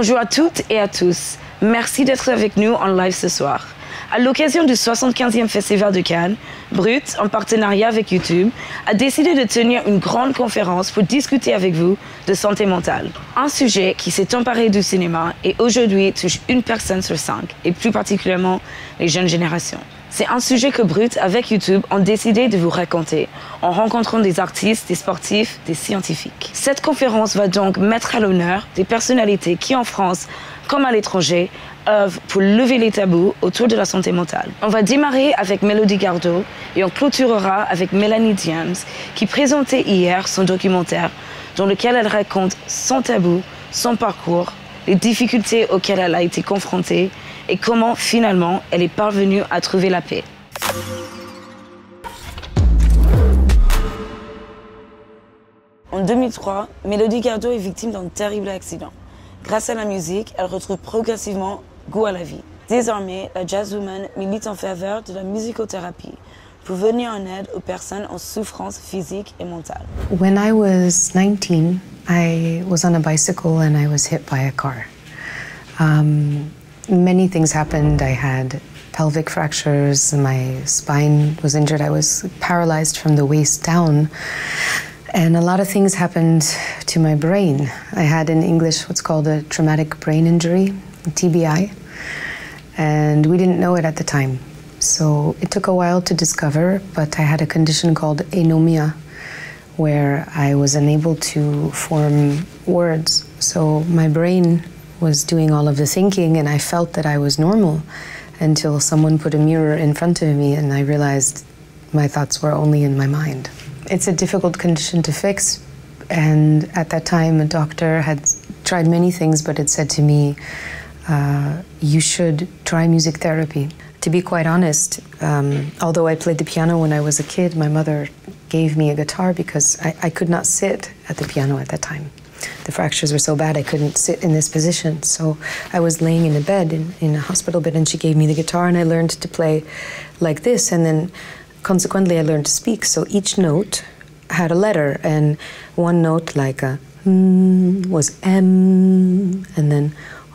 Bonjour à toutes et à tous. Merci d'être avec nous en live ce soir. À l'occasion du 75e Festival de Cannes, Brut, en partenariat avec YouTube, a décidé de tenir une grande conférence pour discuter avec vous de santé mentale. Un sujet qui s'est emparé du cinéma et aujourd'hui touche une personne sur 5, et plus particulièrement les jeunes générations. C'est un sujet que Brut, avec YouTube, ont décidé de vous raconter en rencontrant des artistes, des sportifs, des scientifiques. Cette conférence va donc mettre à l'honneur des personnalités qui, en France comme à l'étranger, œuvrent pour lever les tabous autour de la santé mentale. On va démarrer avec Melody Gardot et on clôturera avec Melody Gardot, qui présentait hier son documentaire dans lequel elle raconte son tabou, son parcours, les difficultés auxquelles elle a été confrontée et comment, finalement, elle est parvenue à trouver la paix. En 2003, Melody Gardot est victime d'un terrible accident. Grâce à la musique, elle retrouve progressivement goût à la vie. Désormais, la jazzwoman milite en faveur de la musicothérapie pour venir en aide aux personnes en souffrance physique et mentale. When I was 19, I was on a bicycle and I was hit by a car. Many things happened. I had pelvic fractures, my spine was injured, I was paralyzed from the waist down. And a lot of things happened to my brain. I had in English what's called a traumatic brain injury, TBI, and we didn't know it at the time. So it took a while to discover, but I had a condition called anomia, where I was unable to form words. So my brain was doing all of the thinking, and I felt that I was normal until someone put a mirror in front of me and I realized my thoughts were only in my mind. It's a difficult condition to fix, and at that time a doctor had tried many things but had said to me, you should try music therapy. To be quite honest, although I played the piano when I was a kid, my mother gave me a guitar because I could not sit at the piano at that time. The fractures were so bad I couldn't sit in this position, so I was laying in a bed, in a hospital bed, and she gave me the guitar and I learned to play like this, and then consequently, I learned to speak, so each note had a letter, and one note, like a was M, and then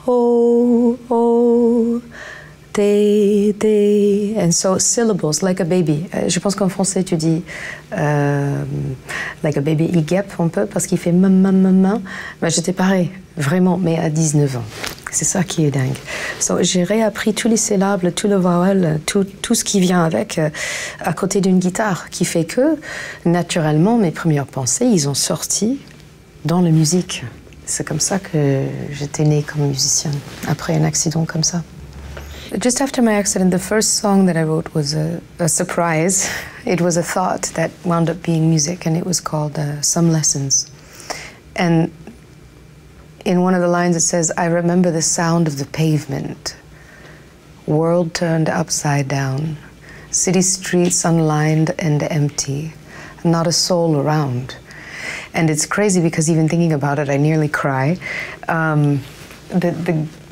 O, T, and so syllables, like a baby. Je pense qu'en français, tu dis like a baby, il guêpe un peu parce qu'il fait ma. Ben, j'étais pareil, vraiment, mais à 19 ans. C'est ça qui est dingue. So, j'ai réappris tous les syllabes, tous les vowels, tout ce qui vient avec, à côté d'une guitare, qui fait que, naturellement, mes premières pensées, ils ont sorti dans la musique. C'est comme ça que j'étais née comme musicienne, après un accident comme ça. Just after my accident, the first song that I wrote was a surprise. It was a thought that wound up being music, and it was called Some Lessons. And in one of the lines it says, I remember the sound of the pavement, world turned upside down, city streets unlined and empty, not a soul around. And it's crazy because even thinking about it, I nearly cry.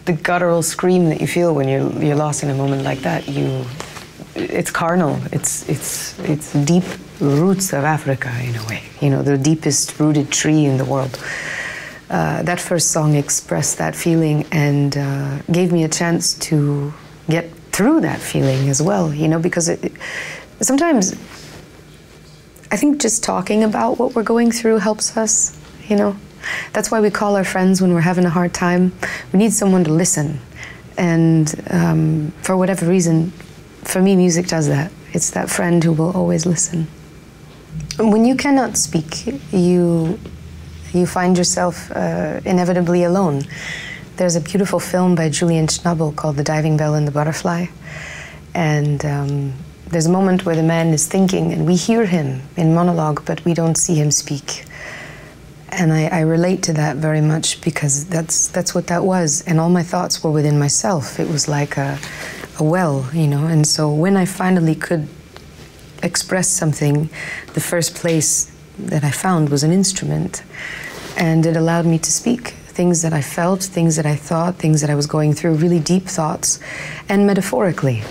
The guttural scream that you feel when you're lost in a moment like that, it's carnal. It's deep roots of Africa in a way. You know, the deepest rooted tree in the world. That first song expressed that feeling and gave me a chance to get through that feeling as well, you know, because sometimes I think just talking about what we're going through helps us, you know. That's why we call our friends when we're having a hard time. We need someone to listen. And for whatever reason, for me, music does that. It's that friend who will always listen. When you cannot speak, you find yourself inevitably alone. There's a beautiful film by Julian Schnabel called The Diving Bell and the Butterfly. And there's a moment where the man is thinking, and we hear him in monologue, but we don't see him speak. And I relate to that very much because that's what that was. And all my thoughts were within myself. It was like a well, you know. And so when I finally could express something, the first place that I found was an instrument. And it allowed me to speak things that I felt, things that I thought, things that I was going through, really deep thoughts, and metaphorically.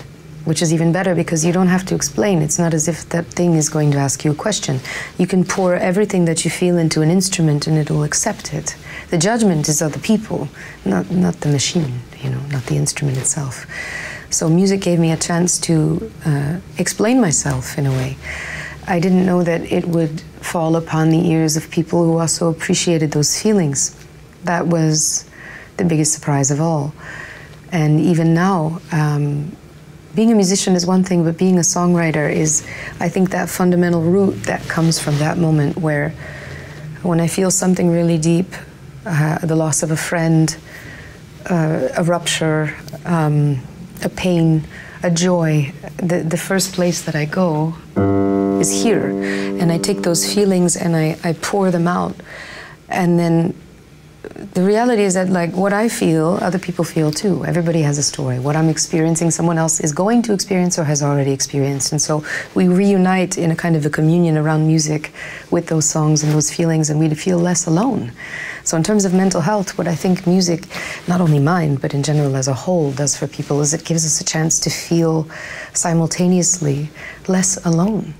which is even better because you don't have to explain. It's not as if that thing is going to ask you a question. You can pour everything that you feel into an instrument and it will accept it. The judgment is of the people, not the machine, you know, not the instrument itself. So music gave me a chance to explain myself in a way. I didn't know that it would fall upon the ears of people who also appreciated those feelings. That was the biggest surprise of all. And even now, being a musician is one thing, but being a songwriter is, I think, that fundamental root that comes from that moment where when I feel something really deep, the loss of a friend, a rupture, a pain, a joy, the first place that I go is here. And I take those feelings and I pour them out. And then the reality is that, like, what I feel, other people feel too. Everybody has a story. What I'm experiencing, someone else is going to experience or has already experienced. And so we reunite in a kind of a communion around music with those songs and those feelings, and we feel less alone. So in terms of mental health, what I think music, not only mine, but in general as a whole, does for people is it gives us a chance to feel simultaneously less alone.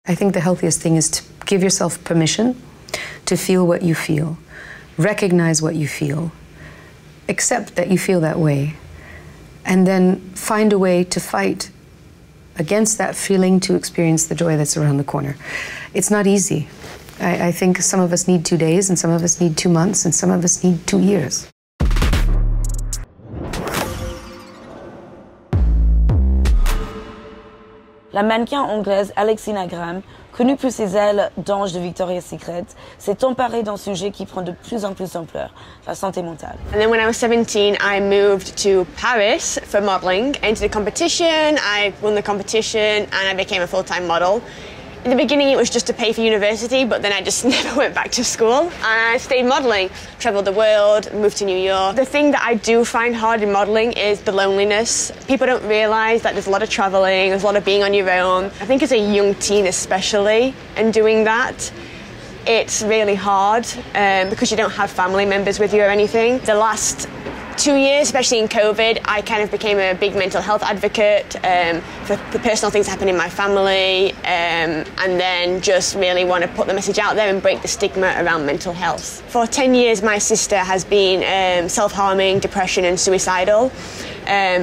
I think the healthiest thing is to give yourself permission to feel what you feel, recognize what you feel, accept that you feel that way, and then find a way to fight against that feeling to experience the joy that's around the corner. It's not easy. I think some of us need 2 days, and some of us need 2 months, and some of us need 2 years. La mannequin anglaise Alexina Graham, connue pour ses ailes d'ange de Victoria's Secret, s'est emparée d'un sujet qui prend de plus en plus d'ampleur, la santé mentale. And then when I was 17, I moved to Paris for modelling. I entered a competition, I won the competition, and I became a full-time model. In the beginning, it was just to pay for university, but then I just never went back to school. And I stayed modelling, travelled the world, moved to New York. The thing that I do find hard in modelling is the loneliness. People don't realise that there's a lot of travelling, there's a lot of being on your own. I think as a young teen especially, and doing that, it's really hard because you don't have family members with you or anything. The last 2 years, especially in COVID, I kind of became a big mental health advocate for the personal things that happen in my family, and then just really want to put the message out there and break the stigma around mental health. For 10 years, my sister has been self-harming, depression and suicidal.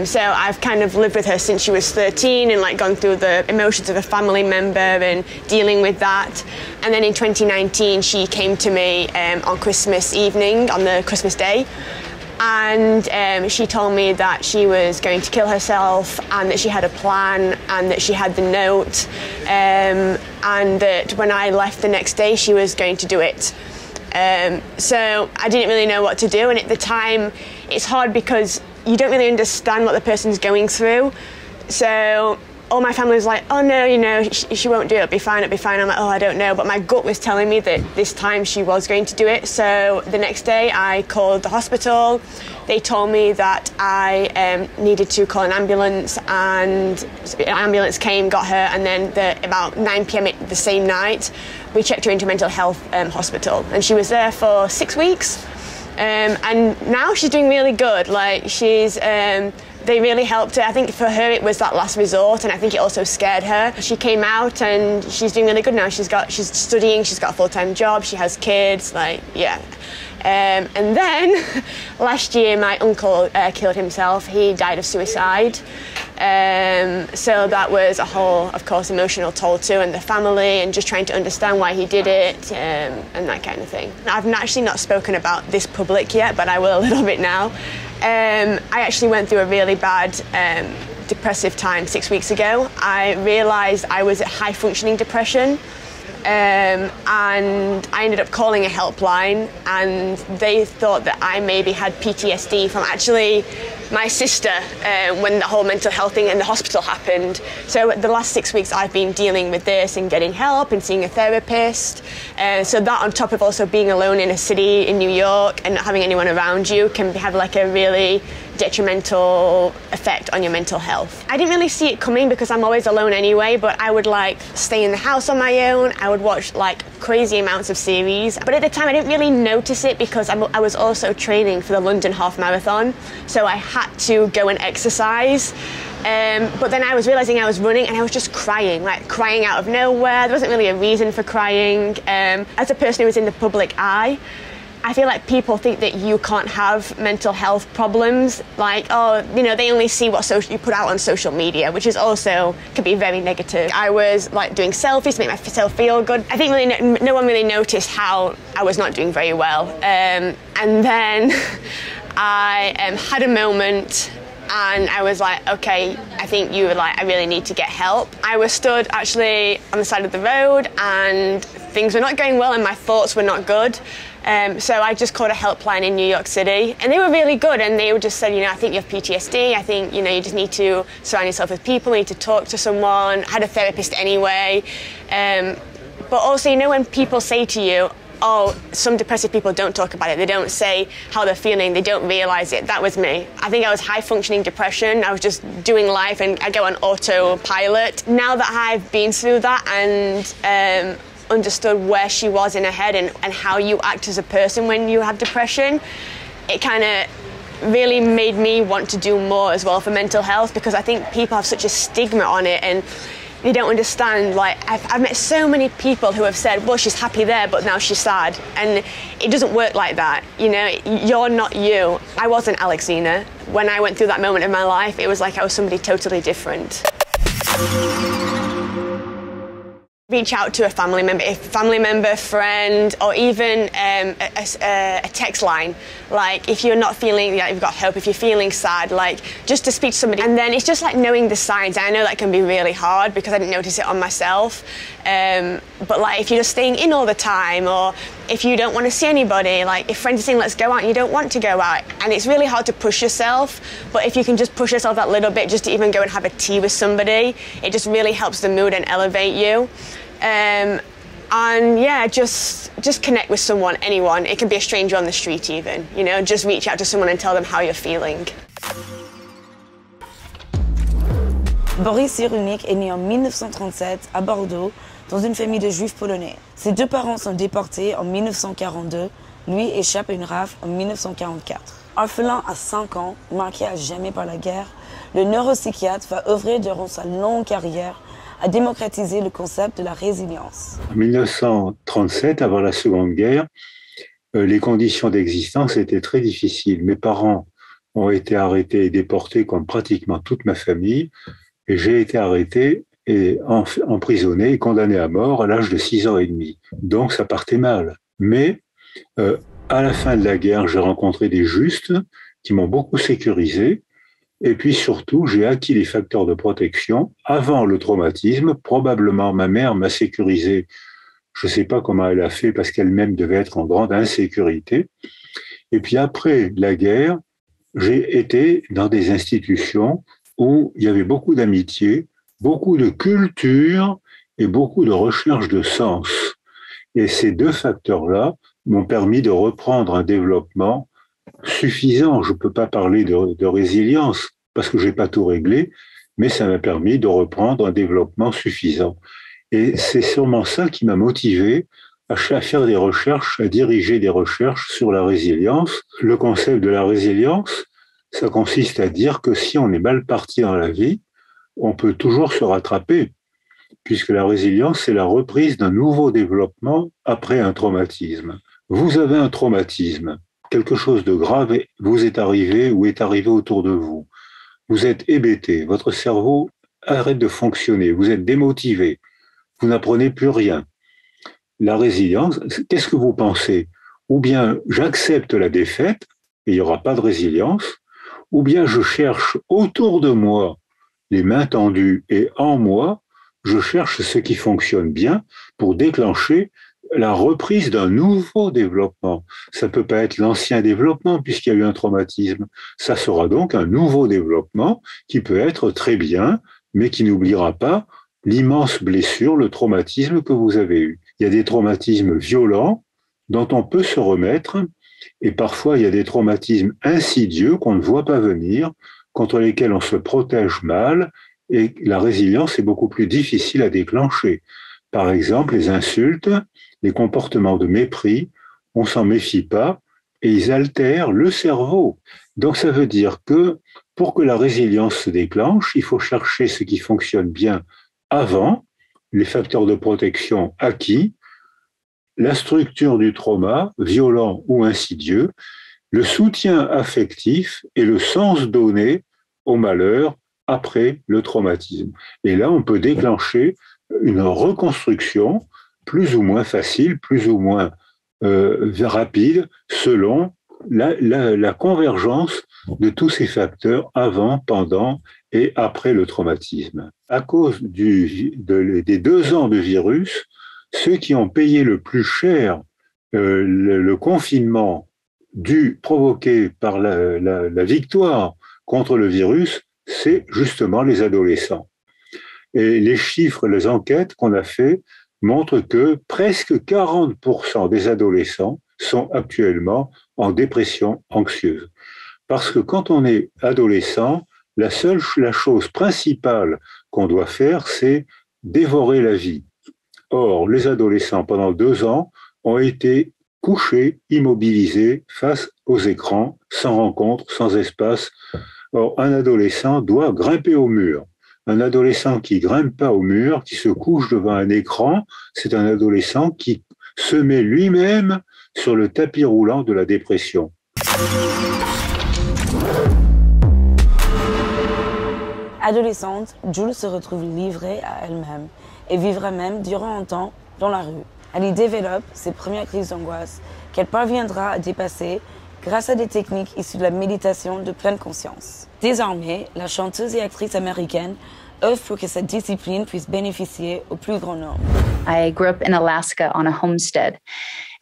So I've kind of lived with her since she was 13 and like gone through the emotions of a family member and dealing with that. And then in 2019, she came to me on Christmas evening, on the Christmas day. And she told me that she was going to kill herself and that she had a plan and that she had the note and that when I left the next day she was going to do it. So I didn't really know what to do, and at the time it's hard because you don't really understand what the person's going through. So all my family was like, oh no, you know, she won't do it, it'll be fine, it'll be fine. I'm like, oh, I don't know. But my gut was telling me that this time she was going to do it. So the next day I called the hospital. They told me that I needed to call an ambulance, and an ambulance came, got her, and then about 9 p.m. the same night, we checked her into a mental health hospital. And she was there for 6 weeks. And now she's doing really good. Like, she's... they really helped her. I think for her it was that last resort, and I think it also scared her. She came out and she's doing really good now. She's studying, she's got a full-time job, she has kids, like, yeah. And then last year my uncle killed himself. He died of suicide. So that was a whole, of course, emotional toll too, and the family, and just trying to understand why he did it, and that kind of thing. I've actually not spoken about this public yet, but I will a little bit now. I actually went through a really bad depressive time 6 weeks ago. I realised I was at high functioning depression. And I ended up calling a helpline, and they thought that I maybe had PTSD from actually my sister when the whole mental health thing in the hospital happened. So the last 6 weeks I've been dealing with this and getting help and seeing a therapist. So that, on top of also being alone in a city in New York and not having anyone around you, can have like a really detrimental effect on your mental health. I didn't really see it coming because I'm always alone anyway, but I would like stay in the house on my own. I would watch like crazy amounts of series. But at the time I didn't really notice it because I was also training for the London Half Marathon. So I had to go and exercise. But then I was realising I was running and I was just crying, like crying out of nowhere. There wasn't really a reason for crying. As a person who was in the public eye, I feel like people think that you can't have mental health problems. Like, oh, you know, they only see what you put out on social media, which is also can be very negative. I was like doing selfies to make myself feel good. I think really no one really noticed how I was not doing very well. And then I had a moment. And I was like, okay, I think I really need to get help. I was stood actually on the side of the road and things were not going well and my thoughts were not good. So I just called a helpline in New York City and they were really good and they just said, you know, I think you have PTSD. I think, you know, you just need to surround yourself with people, you need to talk to someone. I had a therapist anyway. But also, you know, when people say to you, oh, some depressive people don't talk about it. They don't say how they're feeling. They don't realise it. That was me. I think I was high-functioning depression. I was just doing life and I go on autopilot. Now that I've been through that and understood where she was in her head and how you act as a person when you have depression, it kind of really made me want to do more as well for mental health because I think people have such a stigma on it and they don't understand. Like I've met so many people who have said, well, she's happy there, but now she's sad. And it doesn't work like that. You know, you're not you. I wasn't Alexina. When I went through that moment in my life, it was like I was somebody totally different. Reach out to a family member, friend, or even a text line. Like if you're not feeling like you've got hope, if you're feeling sad, like just to speak to somebody. And then it's just like knowing the signs. I know that can be really hard because I didn't notice it on myself. But like if you're just staying in all the time, or if you don't want to see anybody, like if friends are saying let's go out and you don't want to go out, and it's really hard to push yourself. But if you can just push yourself that little bit, just to even go and have a tea with somebody, it just really helps the mood and elevate you. And yeah, just connect with someone, anyone. It can be a stranger on the street even, you know, just reach out to someone and tell them how you're feeling. Boris Cyrulnik est né en 1937 à Bordeaux dans une famille de juifs polonais. Ses deux parents sont déportés en 1942, lui échappe à une rafle en 1944. Orphelin à 5 ans, marqué à jamais par la guerre, le neuropsychiatre va œuvrer durant sa longue carrière à démocratiser le concept de la résilience. En 1937, avant la Seconde Guerre, les conditions d'existence étaient très difficiles. Mes parents ont été arrêtés et déportés comme pratiquement toute ma famille, et j'ai été arrêté et emprisonné et condamné à mort à l'âge de 6 ans et demi. Donc ça partait mal. Mais à la fin de la guerre, j'ai rencontré des justes qui m'ont beaucoup sécurisé. Et puis surtout, j'ai acquis les facteurs de protection avant le traumatisme. Probablement, ma mère m'a sécurisé. Je ne sais pas comment elle a fait parce qu'elle-même devait être en grande insécurité. Et puis après la guerre, j'ai été dans des institutions où il y avait beaucoup d'amitié, beaucoup de culture et beaucoup de recherche de sens. Et ces deux facteurs-là m'ont permis de reprendre un développement suffisant. Je ne peux pas parler de résilience parce que je n'ai pas tout réglé, mais ça m'a permis de reprendre un développement suffisant. Et c'est sûrement ça qui m'a motivé à faire des recherches, à diriger des recherches sur la résilience. Le concept de la résilience, ça consiste à dire que si on est mal parti dans la vie, on peut toujours se rattraper, puisque la résilience, c'est la reprise d'un nouveau développement après un traumatisme. Vous avez un traumatisme, quelque chose de grave vous est arrivé ou est arrivé autour de vous. Vous êtes hébété, votre cerveau arrête de fonctionner, vous êtes démotivé, vous n'apprenez plus rien. La résilience, qu'est-ce que vous pensez? Ou bien j'accepte la défaite et il n'y aura pas de résilience, ou bien je cherche autour de moi les mains tendues et en moi, je cherche ce qui fonctionne bien pour déclencher la reprise d'un nouveau développement. Ça ne peut pas être l'ancien développement puisqu'il y a eu un traumatisme. Ça sera donc un nouveau développement qui peut être très bien, mais qui n'oubliera pas l'immense blessure, le traumatisme que vous avez eu. Il y a des traumatismes violents dont on peut se remettre Et parfois, il y a des traumatismes insidieux qu'on ne voit pas venir, contre lesquels on se protège mal, et la résilience est beaucoup plus difficile à déclencher. Par exemple, les insultes, les comportements de mépris, on s'en méfie pas, et ils altèrent le cerveau. Donc ça veut dire que pour que la résilience se déclenche, il faut chercher ce qui fonctionne bien avant, les facteurs de protection acquis, la structure du trauma, violent ou insidieux, le soutien affectif et le sens donné au malheur après le traumatisme. Et là, on peut déclencher une reconstruction plus ou moins facile, plus ou moins rapide, selon la convergence de tous ces facteurs avant, pendant et après le traumatisme. À cause des 2 ans de virus, ceux qui ont payé le plus cher le confinement provoqué par la victoire contre le virus, c'est justement les adolescents. Et les chiffres, les enquêtes qu'on a fait montrent que presque 40% des adolescents sont actuellement en dépression anxieuse. Parce que quand on est adolescent, la chose principale qu'on doit faire, c'est dévorer la vie. Or, les adolescents, pendant 2 ans, ont été couchés, immobilisés face aux écrans, sans rencontre, sans espace. Or, un adolescent doit grimper au mur. Un adolescent qui grimpe pas au mur, qui se couche devant un écran, c'est un adolescent qui se met lui-même sur le tapis roulant de la dépression. Adolescente, Jules se retrouve livrée à elle-même et vivra même durant un temps dans la rue. Elle y développe ses premières crises d'angoisse qu'elle parviendra à dépasser grâce à des techniques issues de la méditation de pleine conscience. Désormais, la chanteuse et actrice américaine œuvre pour que cette discipline puisse bénéficier au plus grand nombre. I grew up in Alaska on a homestead,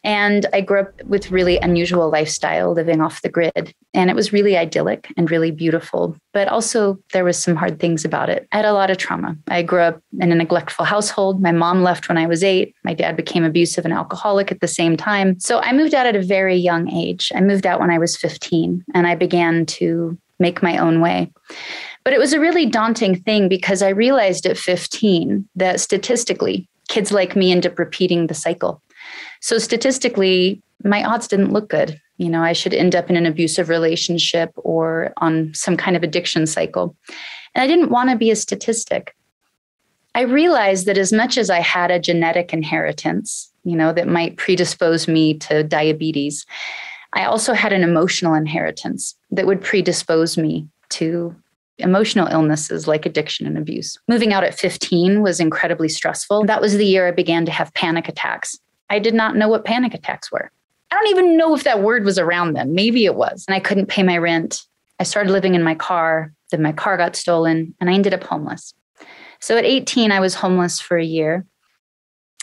and I grew up with really unusual lifestyle, living off the grid. And it was really idyllic and really beautiful, but also there was some hard things about it. I had a lot of trauma. I grew up in a neglectful household. My mom left when I was 8. My dad became abusive and alcoholic at the same time. So I moved out at a very young age. I moved out when I was 15, and I began to make my own way. But it was a really daunting thing because I realized at 15 that statistically, kids like me end up repeating the cycle. So statistically, my odds didn't look good. You know, I should end up in an abusive relationship or on some kind of addiction cycle. And I didn't want to be a statistic. I realized that as much as I had a genetic inheritance, you know, that might predispose me to diabetes, I also had an emotional inheritance that would predispose me to emotional illnesses like addiction and abuse. Moving out at 15 was incredibly stressful. That was the year I began to have panic attacks. I did not know what panic attacks were. I don't even know if that word was around then. Maybe it was. And I couldn't pay my rent. I started living in my car. Then my car got stolen and I ended up homeless. So at 18, I was homeless for a year.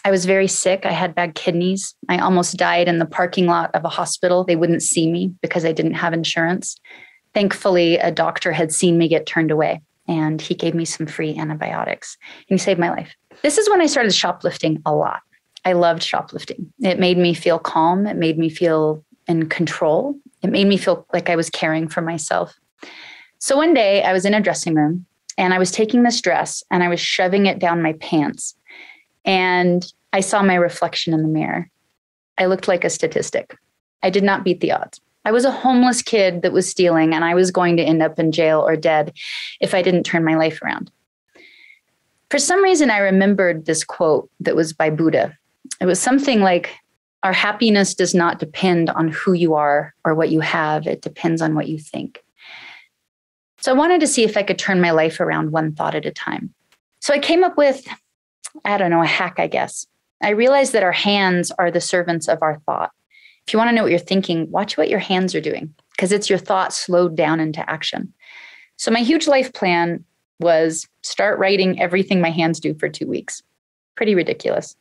I was very sick. I had bad kidneys. I almost died in the parking lot of a hospital. They wouldn't see me because I didn't have insurance. Thankfully, a doctor had seen me get turned away and he gave me some free antibiotics and he saved my life. This is when I started shoplifting a lot. I loved shoplifting. It made me feel calm. It made me feel in control. It made me feel like I was caring for myself. So one day I was in a dressing room and I was taking this dress and I was shoving it down my pants. And I saw my reflection in the mirror. I looked like a statistic. I did not beat the odds. I was a homeless kid that was stealing, and I was going to end up in jail or dead if I didn't turn my life around. For some reason, I remembered this quote that was by Buddha. It was something like, our happiness does not depend on who you are or what you have. It depends on what you think. So I wanted to see if I could turn my life around one thought at a time. So I came up with, I don't know, a hack, I guess. I realized that our hands are the servants of our thought. If you want to know what you're thinking, watch what your hands are doing, because it's your thought slowed down into action. So my huge life plan was start writing everything my hands do for 2 weeks. Pretty ridiculous.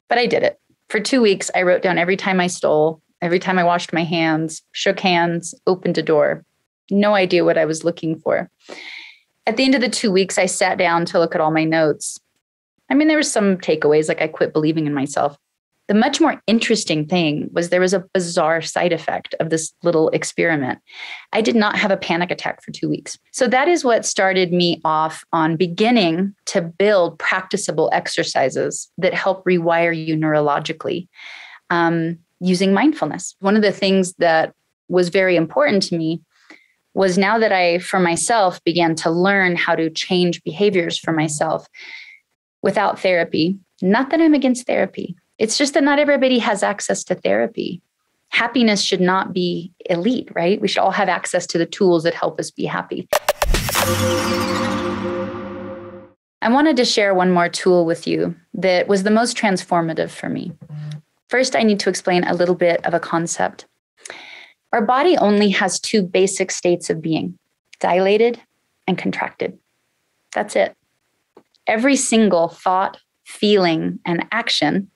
But I did it. For 2 weeks, I wrote down every time I stole, every time I washed my hands, shook hands, opened a door. No idea what I was looking for. At the end of the 2 weeks, I sat down to look at all my notes. I mean, there were some takeaways, like I quit believing in myself. The much more interesting thing was there was a bizarre side effect of this little experiment. I did not have a panic attack for 2 weeks. So that is what started me off on beginning to build practicable exercises that help rewire you neurologically using mindfulness. One of the things that was very important to me was now that I, for myself, began to learn how to change behaviors for myself without therapy. Not that I'm against therapy. It's just that not everybody has access to therapy. Happiness should not be elite, right? We should all have access to the tools that help us be happy. I wanted to share one more tool with you that was the most transformative for me. First, I need to explain a little bit of a concept. Our body only has 2 basic states of being, dilated and contracted. That's it. Every single thought, feeling, and action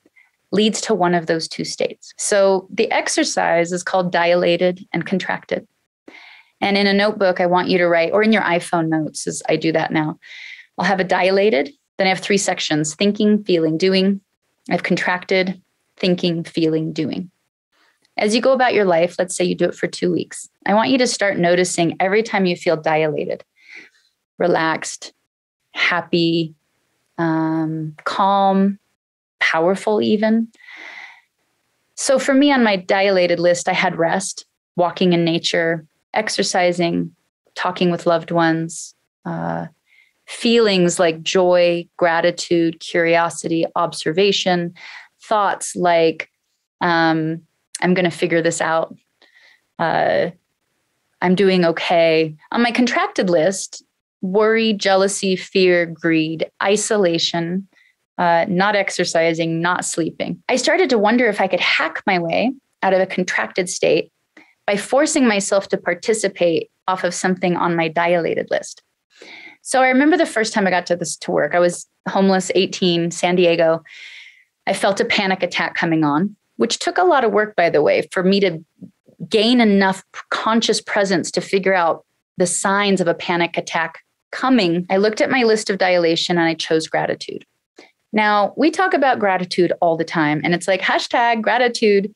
leads to one of those 2 states. So the exercise is called dilated and contracted. And in a notebook, I want you to write, or in your iPhone notes, as I do that now, I'll have a dilated, then I have 3 sections, thinking, feeling, doing. I have contracted, thinking, feeling, doing. As you go about your life, let's say you do it for 2 weeks. I want you to start noticing every time you feel dilated, relaxed, happy, calm, powerful even. So for me on my dilated list, I had rest, walking in nature, exercising, talking with loved ones, feelings like joy, gratitude, curiosity, observation, thoughts like, I'm going to figure this out. I'm doing okay. On my contracted list, worry, jealousy, fear, greed, isolation, not exercising, not sleeping. I started to wonder if I could hack my way out of a contracted state by forcing myself to participate off of something on my dilated list. So I remember the first time I got to work. I was homeless, 18, San Diego. I felt a panic attack coming on, which took a lot of work, by the way, for me to gain enough conscious presence to figure out the signs of a panic attack coming. I looked at my list of dilation and I chose gratitude. Now, we talk about gratitude all the time, and it's like hashtag gratitude.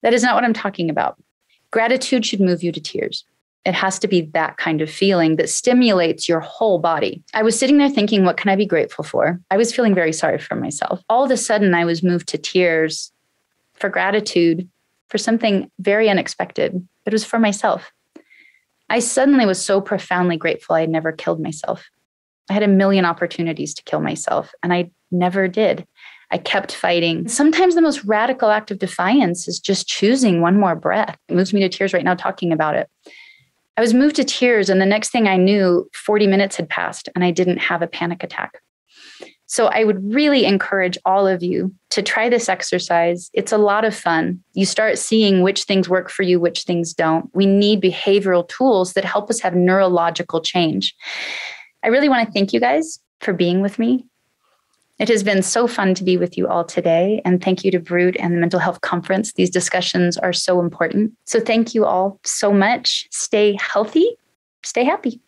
That is not what I'm talking about. Gratitude should move you to tears. It has to be that kind of feeling that stimulates your whole body. I was sitting there thinking, what can I be grateful for? I was feeling very sorry for myself. All of a sudden, I was moved to tears for gratitude for something very unexpected. It was for myself. I suddenly was so profoundly grateful I had never killed myself. I had a million opportunities to kill myself, and I never did. I kept fighting. Sometimes the most radical act of defiance is just choosing one more breath. It moves me to tears right now talking about it. I was moved to tears, and the next thing I knew, 40 minutes had passed, and I didn't have a panic attack. So I would really encourage all of you to try this exercise. It's a lot of fun. You start seeing which things work for you, which things don't. We need behavioral tools that help us have neurological change. I really want to thank you guys for being with me. It has been so fun to be with you all today. And thank you to Brut and the Mental Health Conference. These discussions are so important. So thank you all so much. Stay healthy, stay happy.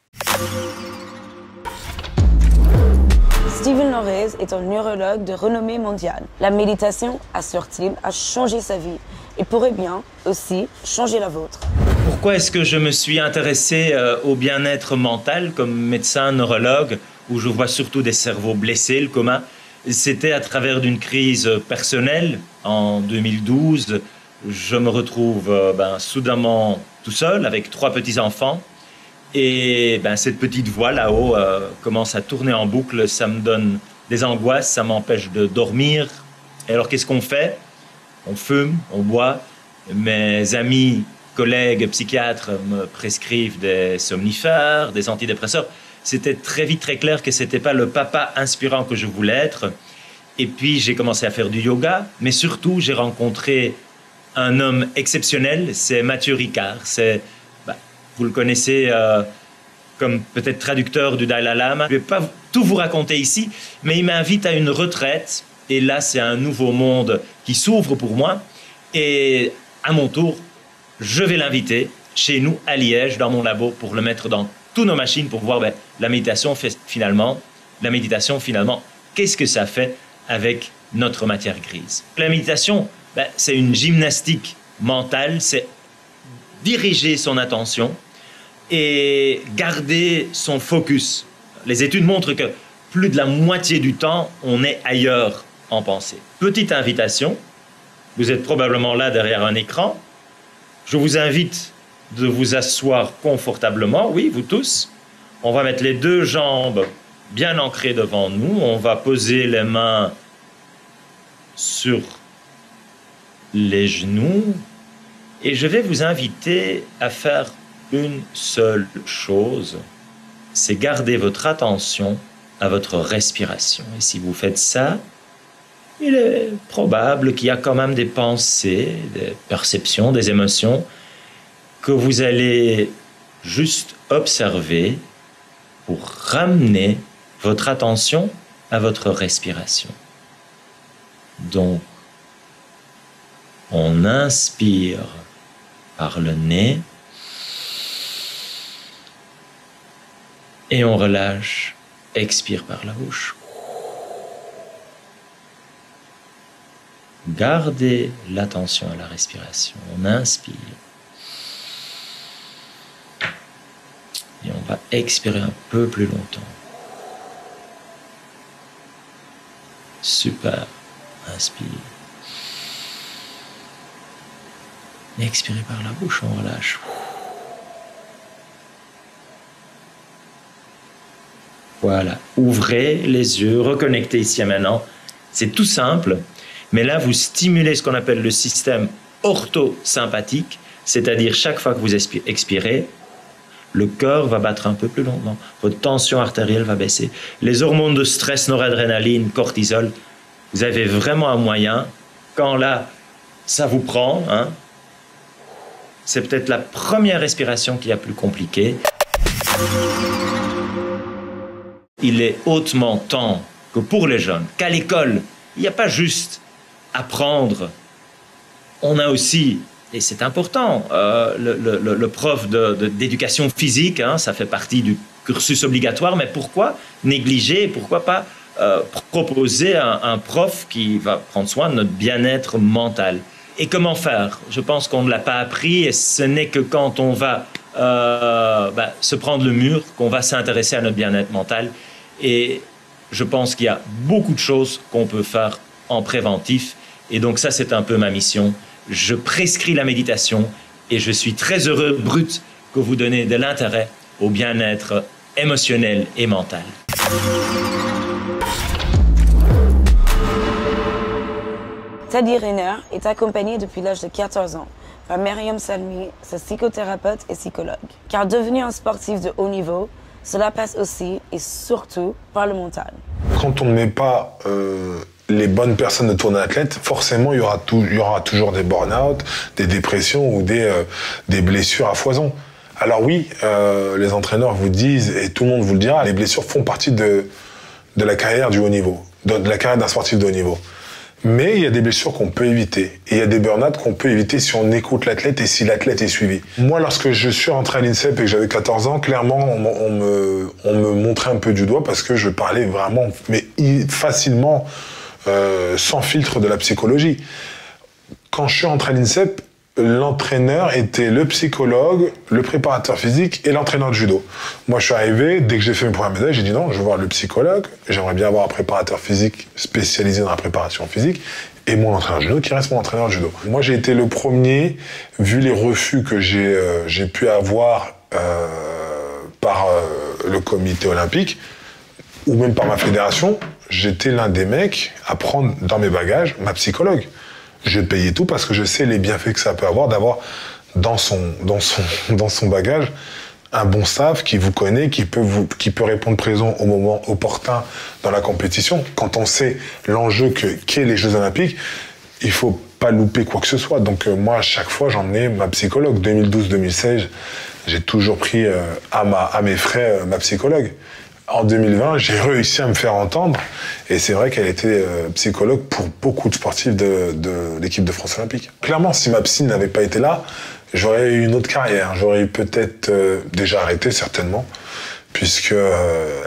Steven Laureys est un neurologue de renommée mondiale. La méditation, assure-t-il, a changé sa vie et pourrait bien aussi changer la vôtre. Pourquoi est-ce que je me suis intéressé au bien-être mental comme médecin neurologue, où je vois surtout des cerveaux blessés, le coma? C'était à travers d'une crise personnelle. En 2012, je me retrouve soudainement tout seul avec 3 petits-enfants. Et cette petite voix là-haut commence à tourner en boucle. Ça me donne des angoisses, ça m'empêche de dormir. Et alors, qu'est-ce qu'on fait? On fume, on boit. Mes amis, collègues psychiatres me prescrivent des somnifères, des antidépresseurs. C'était très vite très clair que ce n'était pas le papa inspirant que je voulais être. Et puis, j'ai commencé à faire du yoga. Mais surtout, j'ai rencontré un homme exceptionnel. C'est Mathieu Ricard. Vous le connaissez comme peut-être traducteur du Dalai Lama. Je ne vais pas tout vous raconter ici, mais il m'invite à une retraite. Et là, c'est un nouveau monde qui s'ouvre pour moi. Et à mon tour, je vais l'inviter chez nous à Liège, dans mon labo, pour le mettre dans toutes nos machines pour voir la méditation finalement, qu'est-ce que ça fait avec notre matière grise. La méditation, c'est une gymnastique mentale, c'est diriger son attention et garder son focus. Les études montrent que plus de la moitié du temps, on est ailleurs en pensée. Petite invitation, vous êtes probablement là derrière un écran. Je vous invite de vous asseoir confortablement, oui, vous tous. On va mettre les deux jambes bien ancrées devant nous. On va poser les mains sur les genoux. Et je vais vous inviter à faire une seule chose, c'est garder votre attention à votre respiration. Et si vous faites ça, il est probable qu'il y a quand même des pensées, des perceptions, des émotions que vous allez juste observer pour ramener votre attention à votre respiration. Donc, on inspire par le nez et on relâche, expire par la bouche. Gardez l'attention à la respiration. On inspire. Et on va expirer un peu plus longtemps. Super. Inspire. Expirez par la bouche, on relâche. Voilà. Ouvrez les yeux, reconnectez ici et maintenant. C'est tout simple. Mais là, vous stimulez ce qu'on appelle le système orthosympathique, c'est-à-dire chaque fois que vous expirez, le cœur va battre un peu plus lentement, votre tension artérielle va baisser. Les hormones de stress, noradrénaline, cortisol, vous avez vraiment un moyen, quand là, ça vous prend, hein, c'est peut-être la première respiration qui est la plus compliquée. Il est hautement temps que pour les jeunes, qu'à l'école, il n'y a pas juste apprendre, on a aussi, et c'est important, le prof d'éducation physique, hein, ça fait partie du cursus obligatoire, mais pourquoi négliger, pourquoi pas proposer un prof qui va prendre soin de notre bien-être mental? Et comment faire? Je pense qu'on ne l'a pas appris et ce n'est que quand on va se prendre le mur qu'on va s'intéresser à notre bien-être mental. Et je pense qu'il y a beaucoup de choses qu'on peut faire en préventif. Et donc ça, c'est un peu ma mission. Je prescris la méditation et je suis très heureux, Brut, que vous donnez de l'intérêt au bien-être émotionnel et mental. Teddy Riner est accompagné depuis l'âge de 14 ans par Myriam Salmi, sa psychothérapeute et psychologue. Car devenir un sportif de haut niveau, cela passe aussi et surtout par le mental. Quand on ne met pas les bonnes personnes autour d'un athlète, forcément il y aura toujours des burn-out, des dépressions ou des blessures à foison. Alors oui, les entraîneurs vous disent, et tout le monde vous le dira, les blessures font partie de la carrière du haut niveau, de la carrière d'un sportif de haut niveau. Mais il y a des blessures qu'on peut éviter. Et il y a des burn-out qu'on peut éviter si on écoute l'athlète et si l'athlète est suivi. Moi, lorsque je suis rentré à l'INSEP et que j'avais 14 ans, clairement, on me montrait un peu du doigt parce que je parlais vraiment, mais facilement, sans filtre de la psychologie. Quand je suis rentré à l'INSEP, l'entraîneur était le psychologue, le préparateur physique et l'entraîneur de judo. Moi, je suis arrivé, dès que j'ai fait mes premières médailles, j'ai dit non, je veux voir le psychologue, j'aimerais bien avoir un préparateur physique spécialisé dans la préparation physique, et mon entraîneur de judo qui reste mon entraîneur de judo. Moi, j'ai été le premier, vu les refus que j'ai pu avoir par le comité olympique, ou même par ma fédération, j'étais l'un des mecs à prendre dans mes bagages ma psychologue. Je payais tout parce que je sais les bienfaits que ça peut avoir d'avoir dans son bagage un bon staff qui vous connaît, qui peut répondre présent au moment opportun dans la compétition. Quand on sait l'enjeu qu'est les Jeux Olympiques, il faut pas louper quoi que ce soit. Donc moi, à chaque fois, j'emmenais ma psychologue. 2012-2016, j'ai toujours pris à mes frais ma psychologue. En 2020, j'ai réussi à me faire entendre et c'est vrai qu'elle était psychologue pour beaucoup de sportifs de l'équipe de France olympique. Clairement, si ma psy n'avait pas été là, j'aurais eu une autre carrière. J'aurais eu peut-être déjà arrêté, certainement, puisque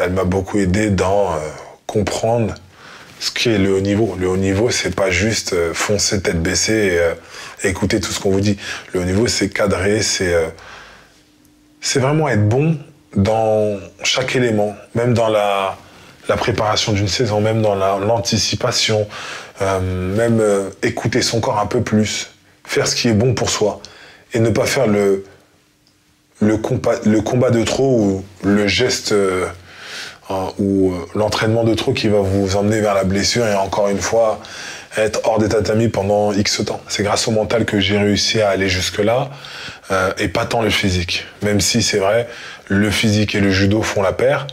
elle m'a beaucoup aidé dans comprendre ce qui est le haut niveau. Le haut niveau, c'est pas juste foncer tête baissée et écouter tout ce qu'on vous dit. Le haut niveau, c'est cadrer, c'est vraiment être bon dans chaque élément, même dans la préparation d'une saison, même dans l'anticipation, même écouter son corps un peu plus, faire ce qui est bon pour soi et ne pas faire le combat de trop ou le geste ou l'entraînement de trop qui va vous emmener vers la blessure et encore une fois être hors des tatamis pendant X temps. C'est grâce au mental que j'ai réussi à aller jusque-là et pas tant le physique. Même si c'est vrai, le physique et le judo font la paire,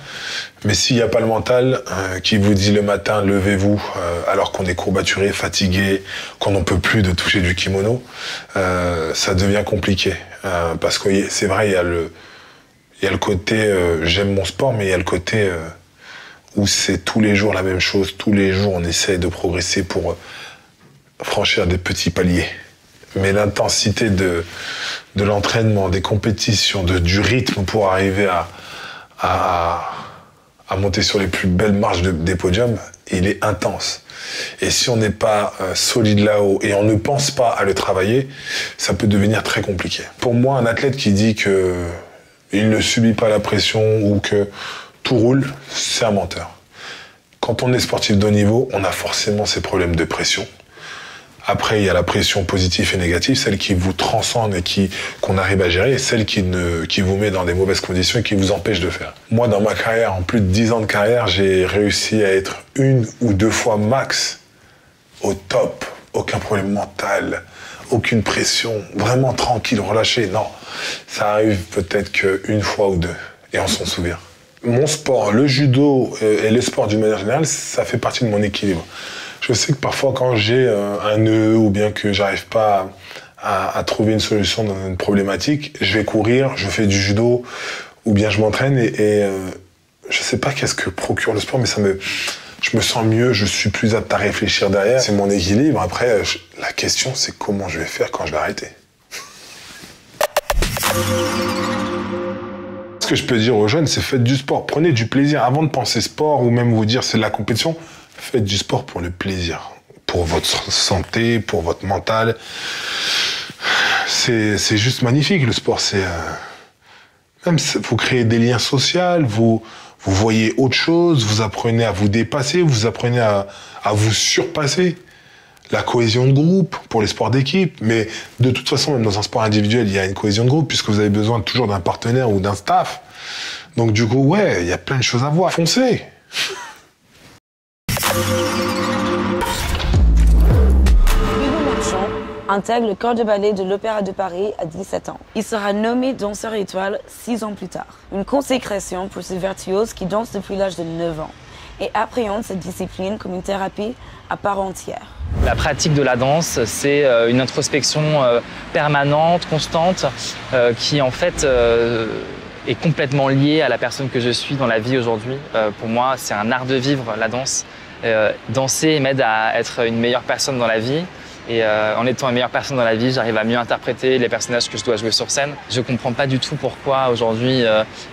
mais s'il n'y a pas le mental qui vous dit le matin « levez-vous » alors qu'on est courbaturé, fatigué, qu'on n'en peut plus de toucher du kimono, ça devient compliqué. Parce que c'est vrai, il y a le côté j'aime mon sport, mais il y a le côté où c'est tous les jours la même chose, tous les jours on essaie de progresser pour franchir des petits paliers. Mais l'intensité de l'entraînement, des compétitions, du rythme pour arriver à monter sur les plus belles marches des podiums, il est intense. Et si on n'est pas solide là-haut et on ne pense pas à le travailler, ça peut devenir très compliqué. Pour moi, un athlète qui dit qu'il ne subit pas la pression ou que tout roule, c'est un menteur. Quand on est sportif de haut niveau, on a forcément ces problèmes de pression. Après, il y a la pression positive et négative, celle qui vous transcende et qu'on arrive à gérer, et celle qui vous met dans des mauvaises conditions et qui vous empêche de faire. Moi, dans ma carrière, en plus de 10 ans de carrière, j'ai réussi à être 1 ou 2 fois max au top. Aucun problème mental, aucune pression, vraiment tranquille, relâché. Non, ça arrive peut-être qu'une fois ou 2, et on s'en souvient. Mon sport, le judo et le sport d'une manière générale, ça fait partie de mon équilibre. Je sais que parfois, quand j'ai un nœud ou bien que j'arrive pas à trouver une solution dans une problématique, je vais courir, je fais du judo ou bien je m'entraîne et je sais pas qu'est-ce que procure le sport, mais je me sens mieux, je suis plus apte à réfléchir derrière. C'est mon équilibre. Après, la question, c'est comment je vais faire quand je vais arrêter. Ce que je peux dire aux jeunes, c'est faites du sport, prenez du plaisir. Avant de penser sport ou même vous dire c'est de la compétition, faites du sport pour le plaisir, pour votre santé, pour votre mental. C'est juste magnifique le sport. Vous créez des liens sociaux, vous voyez autre chose, vous apprenez à vous dépasser, vous apprenez à vous surpasser. La cohésion de groupe pour les sports d'équipe, mais de toute façon, même dans un sport individuel, il y a une cohésion de groupe puisque vous avez besoin toujours d'un partenaire ou d'un staff. Donc du coup, ouais, il y a plein de choses à voir. Foncez! Hugo Marchand intègre le corps de ballet de l'Opéra de Paris à 17 ans. Il sera nommé danseur étoile 6 ans plus tard. Une consécration pour ce virtuose qui danse depuis l'âge de 9 ans et appréhende cette discipline comme une thérapie à part entière. La pratique de la danse, c'est une introspection permanente, constante, qui en fait est complètement liée à la personne que je suis dans la vie aujourd'hui. Pour moi, c'est un art de vivre, la danse. Danser m'aide à être une meilleure personne dans la vie. Et en étant une meilleure personne dans la vie, j'arrive à mieux interpréter les personnages que je dois jouer sur scène. Je ne comprends pas du tout pourquoi aujourd'hui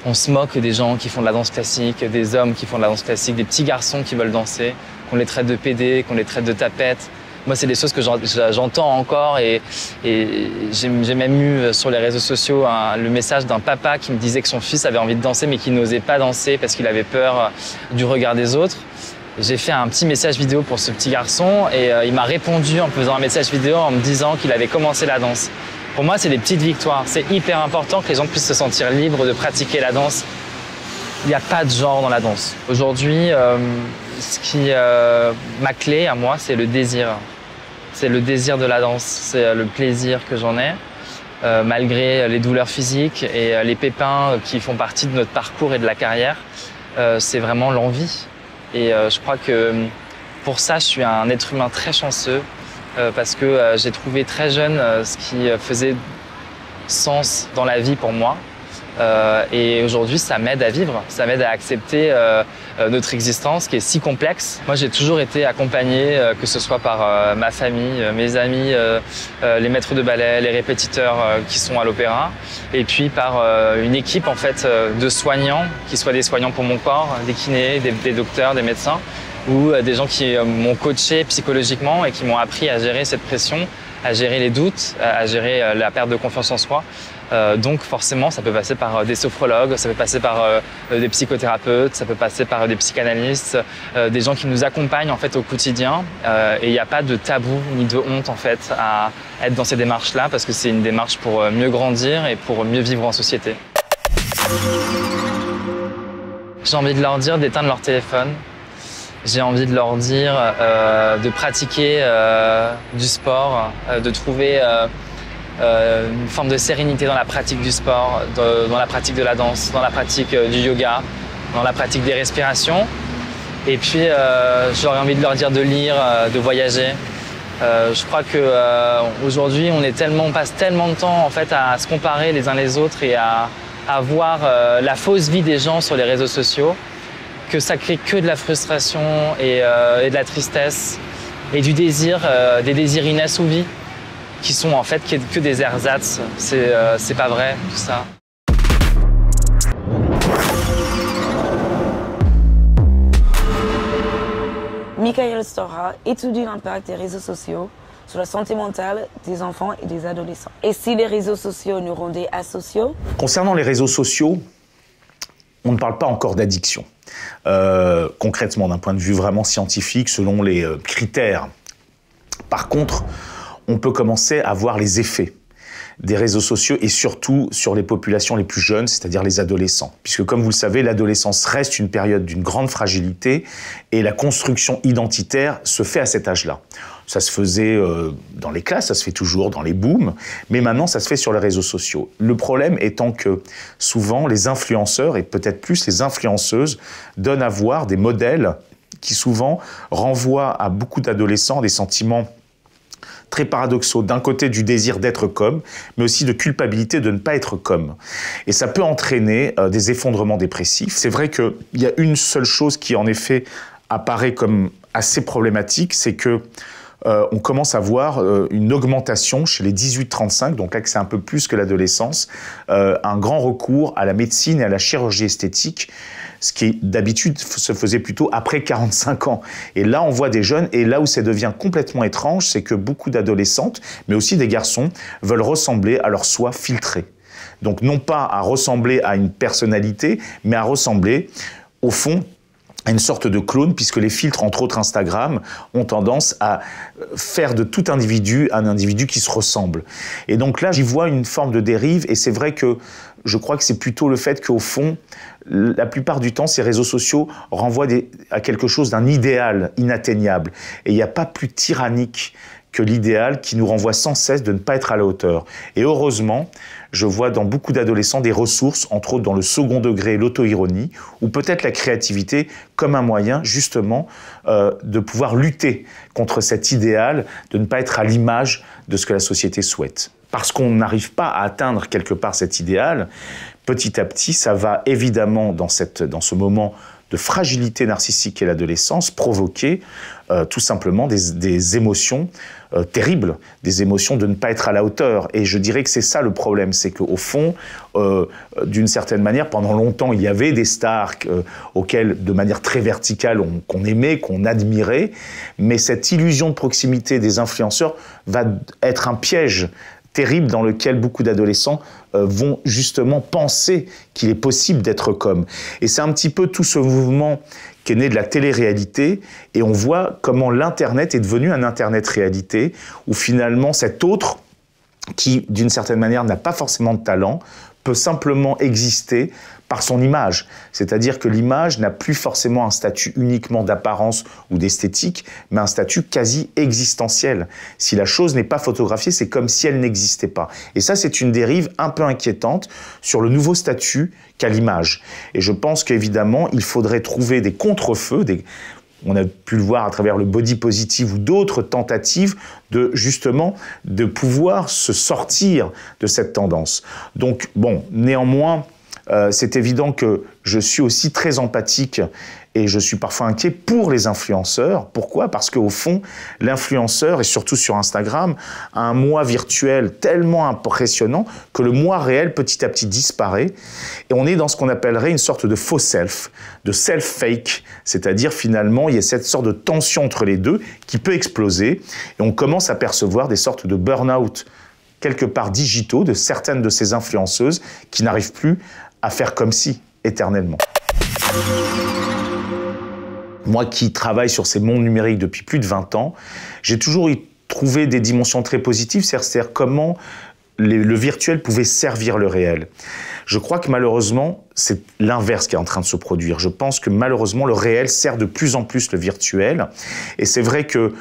on se moque des gens qui font de la danse classique, des hommes qui font de la danse classique, des petits garçons qui veulent danser, qu'on les traite de pédés, qu'on les traite de tapettes. Moi, c'est des choses que j'entends encore et j'ai même eu sur les réseaux sociaux le message d'un papa qui me disait que son fils avait envie de danser mais qu'il n'osait pas danser parce qu'il avait peur du regard des autres. J'ai fait un petit message vidéo pour ce petit garçon et il m'a répondu en faisant un message vidéo en me disant qu'il avait commencé la danse. Pour moi, c'est des petites victoires. C'est hyper important que les gens puissent se sentir libres de pratiquer la danse. Il n'y a pas de genre dans la danse. Aujourd'hui, ce qui ma clé à moi, c'est le désir. C'est le désir de la danse, c'est le plaisir que j'en ai, malgré les douleurs physiques et les pépins qui font partie de notre parcours et de la carrière. C'est vraiment l'envie. Et je crois que pour ça, je suis un être humain très chanceux parce que j'ai trouvé très jeune ce qui faisait sens dans la vie pour moi. Et aujourd'hui, ça m'aide à vivre, ça m'aide à accepter notre existence qui est si complexe. Moi, j'ai toujours été accompagné, que ce soit par ma famille, mes amis, les maîtres de ballet, les répétiteurs qui sont à l'opéra, et puis par une équipe en fait de soignants, qui soient des soignants pour mon corps, des kinés, des docteurs, des médecins, ou des gens qui m'ont coaché psychologiquement et qui m'ont appris à gérer cette pression, à gérer les doutes, à gérer la perte de confiance en soi. Donc forcément, ça peut passer par des sophrologues, ça peut passer par des psychothérapeutes, ça peut passer par des psychanalystes, des gens qui nous accompagnent en fait au quotidien. Et il n'y a pas de tabou ni de honte en fait à être dans ces démarches-là parce que c'est une démarche pour mieux grandir et pour mieux vivre en société. J'ai envie de leur dire d'éteindre leur téléphone. J'ai envie de leur dire de pratiquer du sport, de trouver une forme de sérénité dans la pratique du sport, dans la pratique de la danse, dans la pratique du yoga, dans la pratique des respirations. Et puis, j'aurais envie de leur dire de lire, de voyager. Je crois qu'aujourd'hui, on passe tellement de temps en fait, à se comparer les uns les autres et à voir la fausse vie des gens sur les réseaux sociaux, que ça crée que de la frustration et de la tristesse et du désir, des désirs inassouvis qui sont en fait que des ersatz. C'est pas vrai tout ça. Michael Stora étudie l'impact des réseaux sociaux sur la santé mentale des enfants et des adolescents. Et si les réseaux sociaux nous rendaient asociaux? Concernant les réseaux sociaux, on ne parle pas encore d'addiction. Concrètement, d'un point de vue vraiment scientifique, selon les critères. Par contre, on peut commencer à voir les effets des réseaux sociaux et surtout sur les populations les plus jeunes, c'est-à-dire les adolescents. Puisque comme vous le savez, l'adolescence reste une période d'une grande fragilité et la construction identitaire se fait à cet âge-là. Ça se faisait dans les classes, ça se fait toujours dans les booms, mais maintenant ça se fait sur les réseaux sociaux. Le problème étant que souvent les influenceurs, et peut-être plus les influenceuses, donnent à voir des modèles qui souvent renvoient à beaucoup d'adolescents des sentiments très paradoxaux, d'un côté du désir d'être comme, mais aussi de culpabilité de ne pas être comme. Et ça peut entraîner des effondrements dépressifs. C'est vrai qu'il y a une seule chose qui, en effet, apparaît comme assez problématique, c'est que on commence à voir une augmentation chez les 18-35, donc là que c'est un peu plus que l'adolescence, un grand recours à la médecine et à la chirurgie esthétique, ce qui d'habitude se faisait plutôt après 45 ans. Et là, on voit des jeunes, et là où ça devient complètement étrange, c'est que beaucoup d'adolescentes, mais aussi des garçons, veulent ressembler à leur soi filtré. Donc non pas à ressembler à une personnalité, mais à ressembler, au fond, à une sorte de clone, puisque les filtres, entre autres Instagram, ont tendance à faire de tout individu un individu qui se ressemble. Et donc là, j'y vois une forme de dérive, et c'est vrai que je crois que c'est plutôt le fait qu'au fond, la plupart du temps, ces réseaux sociaux renvoient à quelque chose d'un idéal inatteignable. Et il n'y a pas plus tyrannique que l'idéal qui nous renvoie sans cesse de ne pas être à la hauteur. Et heureusement, je vois dans beaucoup d'adolescents des ressources, entre autres dans le second degré, l'auto-ironie, ou peut-être la créativité comme un moyen justement de pouvoir lutter contre cet idéal, de ne pas être à l'image de ce que la société souhaite. Parce qu'on n'arrive pas à atteindre quelque part cet idéal, petit à petit, ça va évidemment, dans ce moment de fragilité narcissique qu'est l'adolescence, provoquer tout simplement des émotions terribles, des émotions de ne pas être à la hauteur. Et je dirais que c'est ça le problème, c'est qu'au fond, d'une certaine manière, pendant longtemps, il y avait des stars auxquelles, de manière très verticale, qu'on aimait, qu'on admirait, mais cette illusion de proximité des influenceurs va être un piège terrible dans lequel beaucoup d'adolescents vont justement penser qu'il est possible d'être comme. Et c'est un petit peu tout ce mouvement qui est né de la télé-réalité, et on voit comment l'Internet est devenu un Internet-réalité, où finalement cet autre, qui d'une certaine manière n'a pas forcément de talent, peut simplement exister par son image. C'est-à-dire que l'image n'a plus forcément un statut uniquement d'apparence ou d'esthétique, mais un statut quasi existentiel. Si la chose n'est pas photographiée, c'est comme si elle n'existait pas. Et ça, c'est une dérive un peu inquiétante sur le nouveau statut qu'a l'image. Et je pense qu'évidemment, il faudrait trouver des contre-feux, on a pu le voir à travers le body positive ou d'autres tentatives de pouvoir se sortir de cette tendance. Donc, bon, néanmoins, c'est évident que je suis aussi très empathique Et je suis parfois inquiet pour les influenceurs. Pourquoi? Parce qu'au fond, l'influenceur, et surtout sur Instagram, a un moi virtuel tellement impressionnant que le moi réel, petit à petit, disparaît. Et on est dans ce qu'on appellerait une sorte de faux self, de self-fake. C'est-à-dire, finalement, il y a cette sorte de tension entre les deux qui peut exploser. Et on commence à percevoir des sortes de burn-out, quelque part digitaux, de certaines de ces influenceuses qui n'arrivent plus à faire comme si, éternellement. Moi qui travaille sur ces mondes numériques depuis plus de 20 ans, j'ai toujours trouvé des dimensions très positives, c'est-à-dire comment le virtuel pouvait servir le réel. Je crois que malheureusement, c'est l'inverse qui est en train de se produire. Je pense que malheureusement, le réel sert de plus en plus le virtuel. Et c'est vrai que,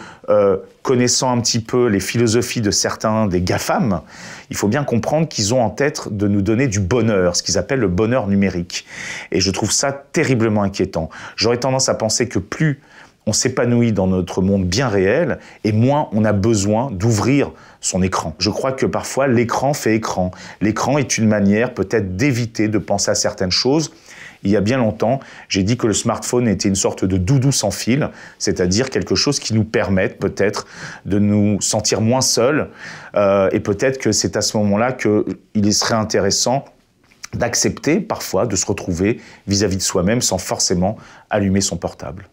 connaissant un petit peu les philosophies de certains des GAFAM, il faut bien comprendre qu'ils ont en tête de nous donner du bonheur, ce qu'ils appellent le bonheur numérique. Et je trouve ça terriblement inquiétant. J'aurais tendance à penser que plus on s'épanouit dans notre monde bien réel, et moins on a besoin d'ouvrir son écran. Je crois que parfois, l'écran fait écran. L'écran est une manière peut-être d'éviter de penser à certaines choses. Il y a bien longtemps, j'ai dit que le smartphone était une sorte de doudou sans fil, c'est-à-dire quelque chose qui nous permette peut-être de nous sentir moins seuls, et peut-être que c'est à ce moment-là qu'il serait intéressant d'accepter parfois de se retrouver vis-à-vis de soi-même sans forcément allumer son portable.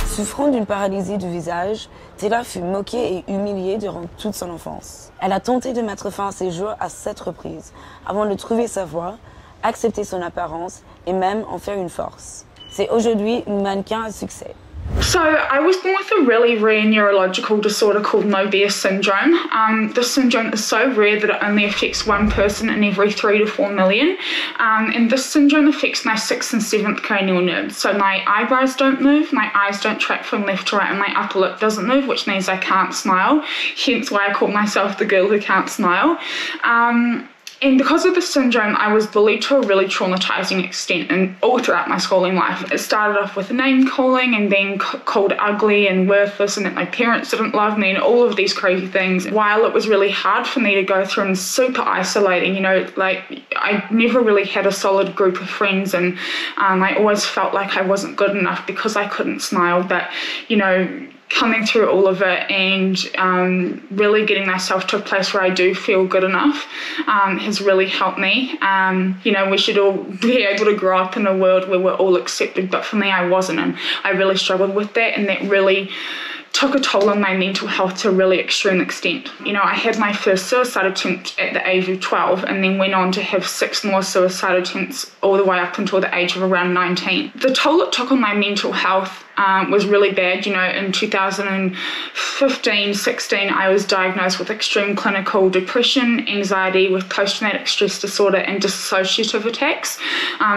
Souffrant d'une paralysie du visage, Teddy fut moquée et humiliée durant toute son enfance. Elle a tenté de mettre fin à ses jours à 7 reprises, avant de trouver sa voie, accepter son apparence et même en faire une force. C'est aujourd'hui une mannequin à succès. So I was born with a really rare neurological disorder called Mobius syndrome. This syndrome is so rare that it only affects one person in every 3 to 4 million. And this syndrome affects my 6th and 7th cranial nerves. So my eyebrows don't move, my eyes don't track from left to right, and my upper lip doesn't move, which means I can't smile. Hence why I call myself the girl who can't smile. And because of this syndrome, I was bullied to a really traumatizing extent and all throughout my schooling life. It started off with name calling and then called ugly and worthless, and that my parents didn't love me and all of these crazy things. While it was really hard for me to go through and super isolating, you know, like I never really had a solid group of friends, and I always felt like I wasn't good enough because I couldn't smile. But, you know, coming through all of it and really getting myself to a place where I do feel good enough has really helped me. You know, we should all be able to grow up in a world where we're all accepted, but for me I wasn't, and I really struggled with that, and that really took a toll on my mental health to a really extreme extent. You know, I had my first suicide attempt at the age of 12 and then went on to have 6 more suicide attempts all the way up until the age of around 19. The toll it took on my mental health was really bad. You know, in 2015-16, I was diagnosed with extreme clinical depression, anxiety with post-traumatic stress disorder and dissociative attacks.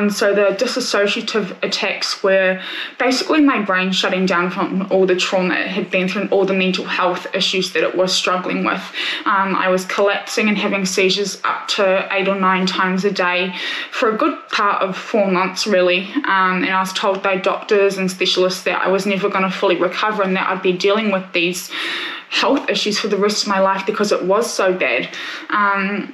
So the dissociative attacks were basically my brain shutting down from all the trauma it had been through and all the mental health issues that it was struggling with. I was collapsing and having seizures up to 8 or 9 times a day for a good part of 4 months, really. And I was told by doctors and specialists that I was never going to fully recover and that I'd be dealing with these health issues for the rest of my life because it was so bad. And,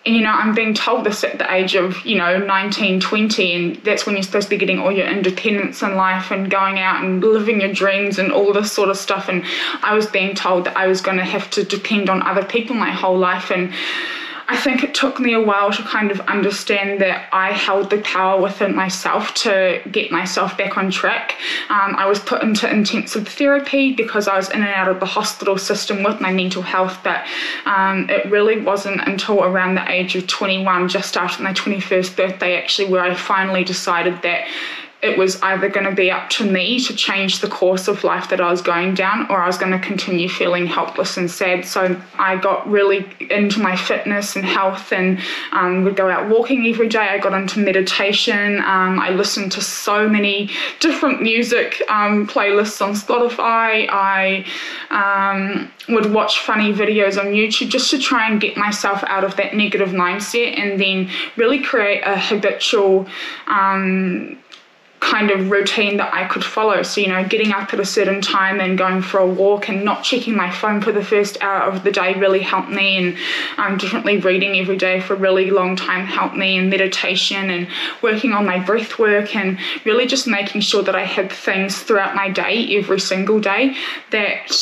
you know, I'm being told this at the age of, you know, 19, 20, and that's when you're supposed to be getting all your independence in life and going out and living your dreams and all this sort of stuff. And I was being told that I was going to have to depend on other people my whole life. And I think it took me a while to kind of understand that I held the power within myself to get myself back on track. I was put into intensive therapy because I was in and out of the hospital system with my mental health, but it really wasn't until around the age of 21, just after my 21st birthday actually, where I finally decided that it was either going to be up to me to change the course of life that I was going down, or I was going to continue feeling helpless and sad. So I got really into my fitness and health and would go out walking every day. I got into meditation. I listened to so many different music playlists on Spotify. I would watch funny videos on YouTube just to try and get myself out of that negative mindset and then really create a habitual kind of routine that I could follow. So, getting up at a certain time and going for a walk and not checking my phone for the first hour of the day really helped me, and definitely reading every day for a really long time helped me, and meditation and working on my breath work, and really just making sure that I had things throughout my day, every single day, that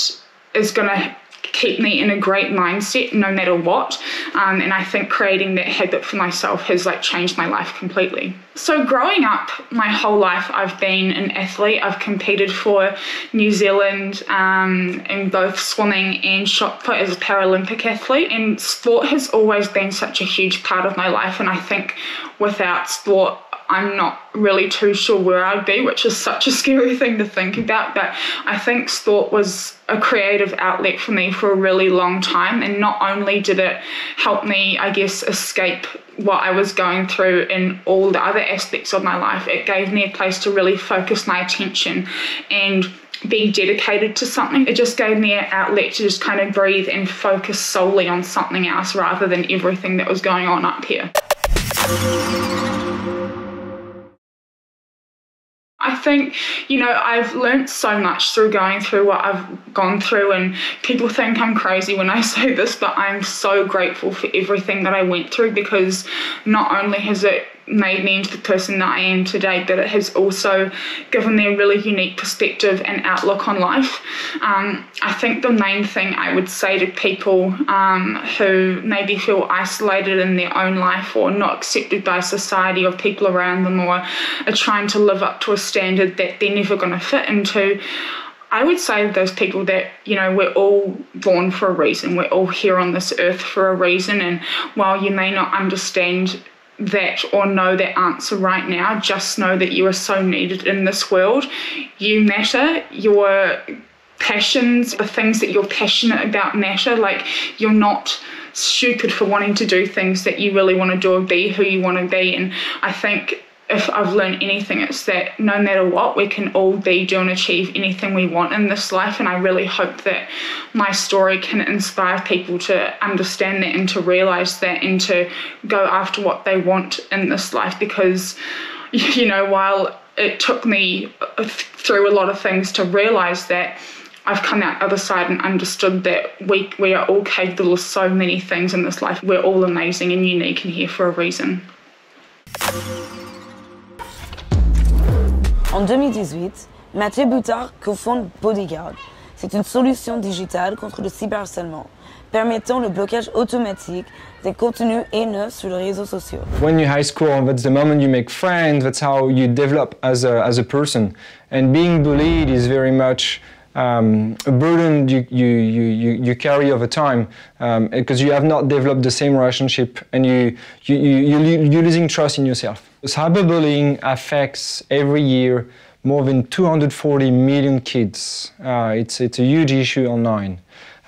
is going to keep me in a great mindset no matter what. And I think creating that habit for myself has changed my life completely. So growing up, my whole life I've been an athlete. I've competed for New Zealand in both swimming and shot put as a Paralympic athlete, and sport has always been such a huge part of my life, and I think without sport I'm not really too sure where I'd be, which is such a scary thing to think about. But I think sport was a creative outlet for me for a really long time. And not only did it help me, I guess, escape what I was going through in all the other aspects of my life, it gave me a place to really focus my attention and be dedicated to something. It just gave me an outlet to just kind of breathe and focus solely on something else rather than everything that was going on up here. I think, I've learnt so much through going through what I've gone through, and people think I'm crazy when I say this, but I'm so grateful for everything that I went through, because not only has it made me into the person that I am today, but it has also given me a really unique perspective and outlook on life. I think the main thing I would say to people who maybe feel isolated in their own life or not accepted by society or people around them, or are trying to live up to a standard that they're never going to fit into, I would say to those people that, we're all born for a reason. We're all here on this earth for a reason. And while you may not understand that or know that answer right now, just know that you are so needed in this world. You matter. Your passions, the things that you're passionate about matter. You're not stupid for wanting to do things that you really want to do or be who you want to be. And I think if I've learned anything, it's that no matter what, we can all be, do and achieve anything we want in this life. And I really hope that my story can inspire people to understand that and to realise that and to go after what they want in this life. Because, while it took me through a lot of things to realise that, I've come out the other side and understood that we are all capable of so many things in this life. We're all amazing and unique and here for a reason. En 2018, Mathieu Boutard cofonde Bodyguard. C'est une solution digitale contre le cyberharcèlement, permettant le blocage automatique des contenus haineux sur les réseaux sociaux. When you're high school, that's the moment you make friends, that's how you develop as a person. And being bullied is very much a burden you carry over time, because you have not developed the same relationship, and you're losing trust in yourself. Cyberbullying affects every year more than 240 million kids. It's a huge issue online.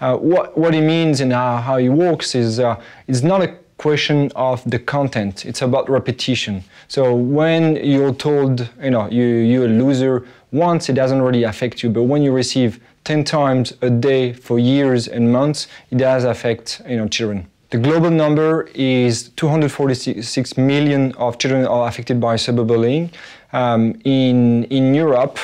What it means and how it works is it's not a question of the content, it's about repetition. So when you're told, you're a loser once, it doesn't really affect you, but when you receive 10 times a day for years and months, it does affect children. The global number is 246 million of children are affected by cyberbullying. In Europe,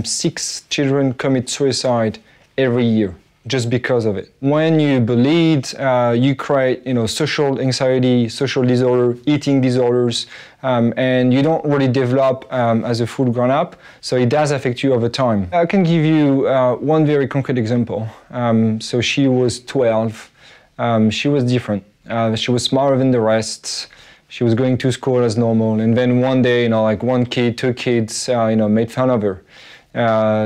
6 children commit suicide every year just because of it. When you bullied, you create social anxiety, social disorder, eating disorders, and you don't really develop as a full grown-up, so it does affect you over time. I can give you one very concrete example. So she was 12. She was different. She was smarter than the rest. She was going to school as normal. And then one day, one kid, 2 kids, made fun of her.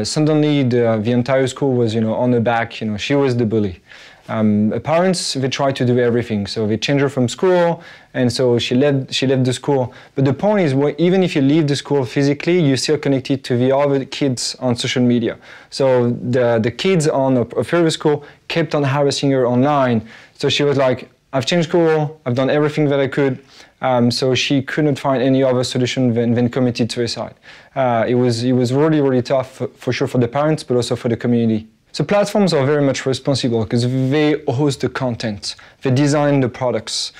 Suddenly, the entire school was, on her back. She was the bully. Her parents, they tried to do everything. So they changed her from school, and so she left the school. But the point is, even if you leave the school physically, you're still connected to the other kids on social media. So the kids on a previous school kept on harassing her online. So she was like, I've changed school, I've done everything that I could. So she couldn't find any other solution than committed suicide. It was really, really tough, for sure, for the parents, but also for the community. So platforms are very much responsible because they host the content, they design the products.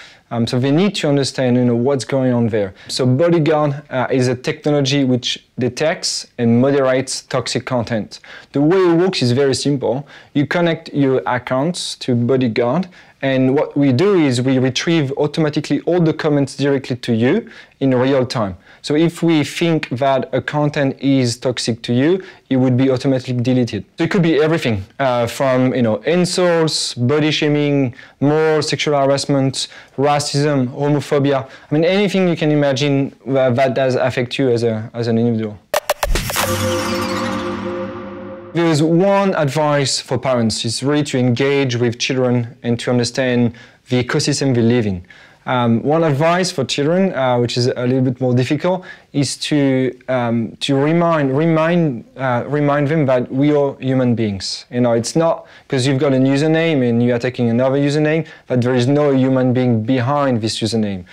So they need to understand, what's going on there. So Bodyguard is a technology which detects and moderates toxic content. The way it works is very simple. You connect your accounts to Bodyguard, and what we do is we retrieve automatically all the comments directly to you in real time. So if we think that a content is toxic to you, it would be automatically deleted. So it could be everything from insults, body shaming, moral sexual harassment, racism, homophobia. I mean, anything you can imagine that does affect you as an individual. There's one advice for parents. It's really to engage with children and to understand the ecosystem they live in. One advice for children, which is a little bit more difficult, is to remind them that we are human beings. It's not because you've got a username and you are taking another username that there is no human being behind this username.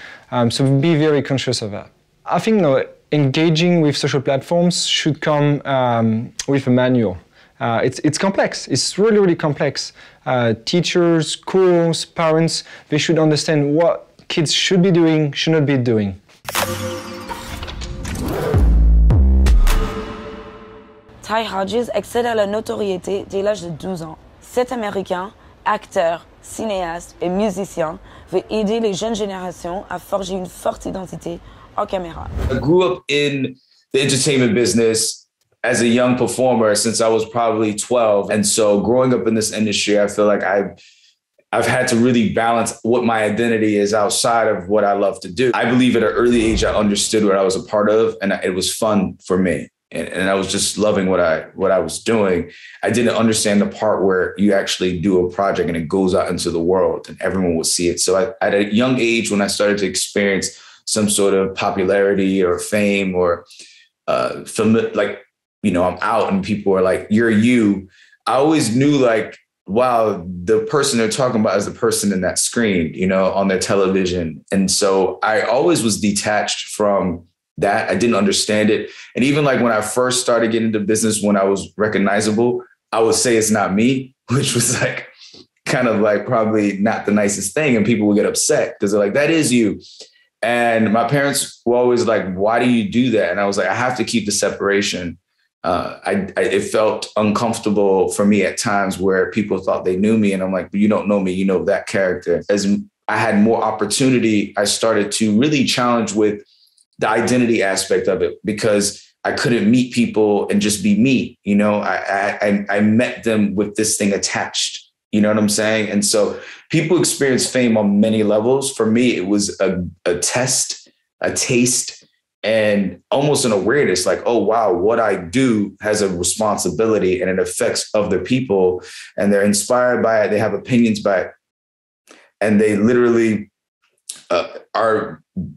So be very conscious of that. I think engaging with social platforms should come with a manual. It's complex. It's really, really complex. Teachers, schools, parents, they should understand what kids should be doing, should not be doing. Ty Hodges accède à la notoriété dès l'âge de 12 ans. Cet Américain, acteur, cinéaste et musicien, veut aider les jeunes générations à forger une forte identité en caméra. I grew up in the entertainment business as a young performer since I was probably 12. And so growing up in this industry, I feel like I've had to really balance what my identity is outside of what I love to do. I believe at an early age, I understood what I was a part of, and it was fun for me. And I was just loving what I was doing. I didn't understand the part where you actually do a project and it goes out into the world and everyone will see it. So at a young age, when I started to experience some sort of popularity or fame or I'm out and people are like, you're you. I always knew wow, the person they're talking about is the person in that screen, on their television. And so I always was detached from that. I didn't understand it. And even when I first started getting into business, when I was recognizable, I would say it's not me, which was probably not the nicest thing. And people would get upset because they're like, that is you. And my parents were always like, why do you do that? And I was like, I have to keep the separation. It felt uncomfortable for me at times where people thought they knew me. And I'm like, but you don't know me, you know that character. As I had more opportunity, I started to really challenge with the identity aspect of it because I couldn't meet people and just be me. I met them with this thing attached. You know what I'm saying? And so people experience fame on many levels. For me, it was a test, a taste, and almost an awareness oh, wow, what I do has a responsibility and it affects other people and they're inspired by it. They have opinions by it. And they literally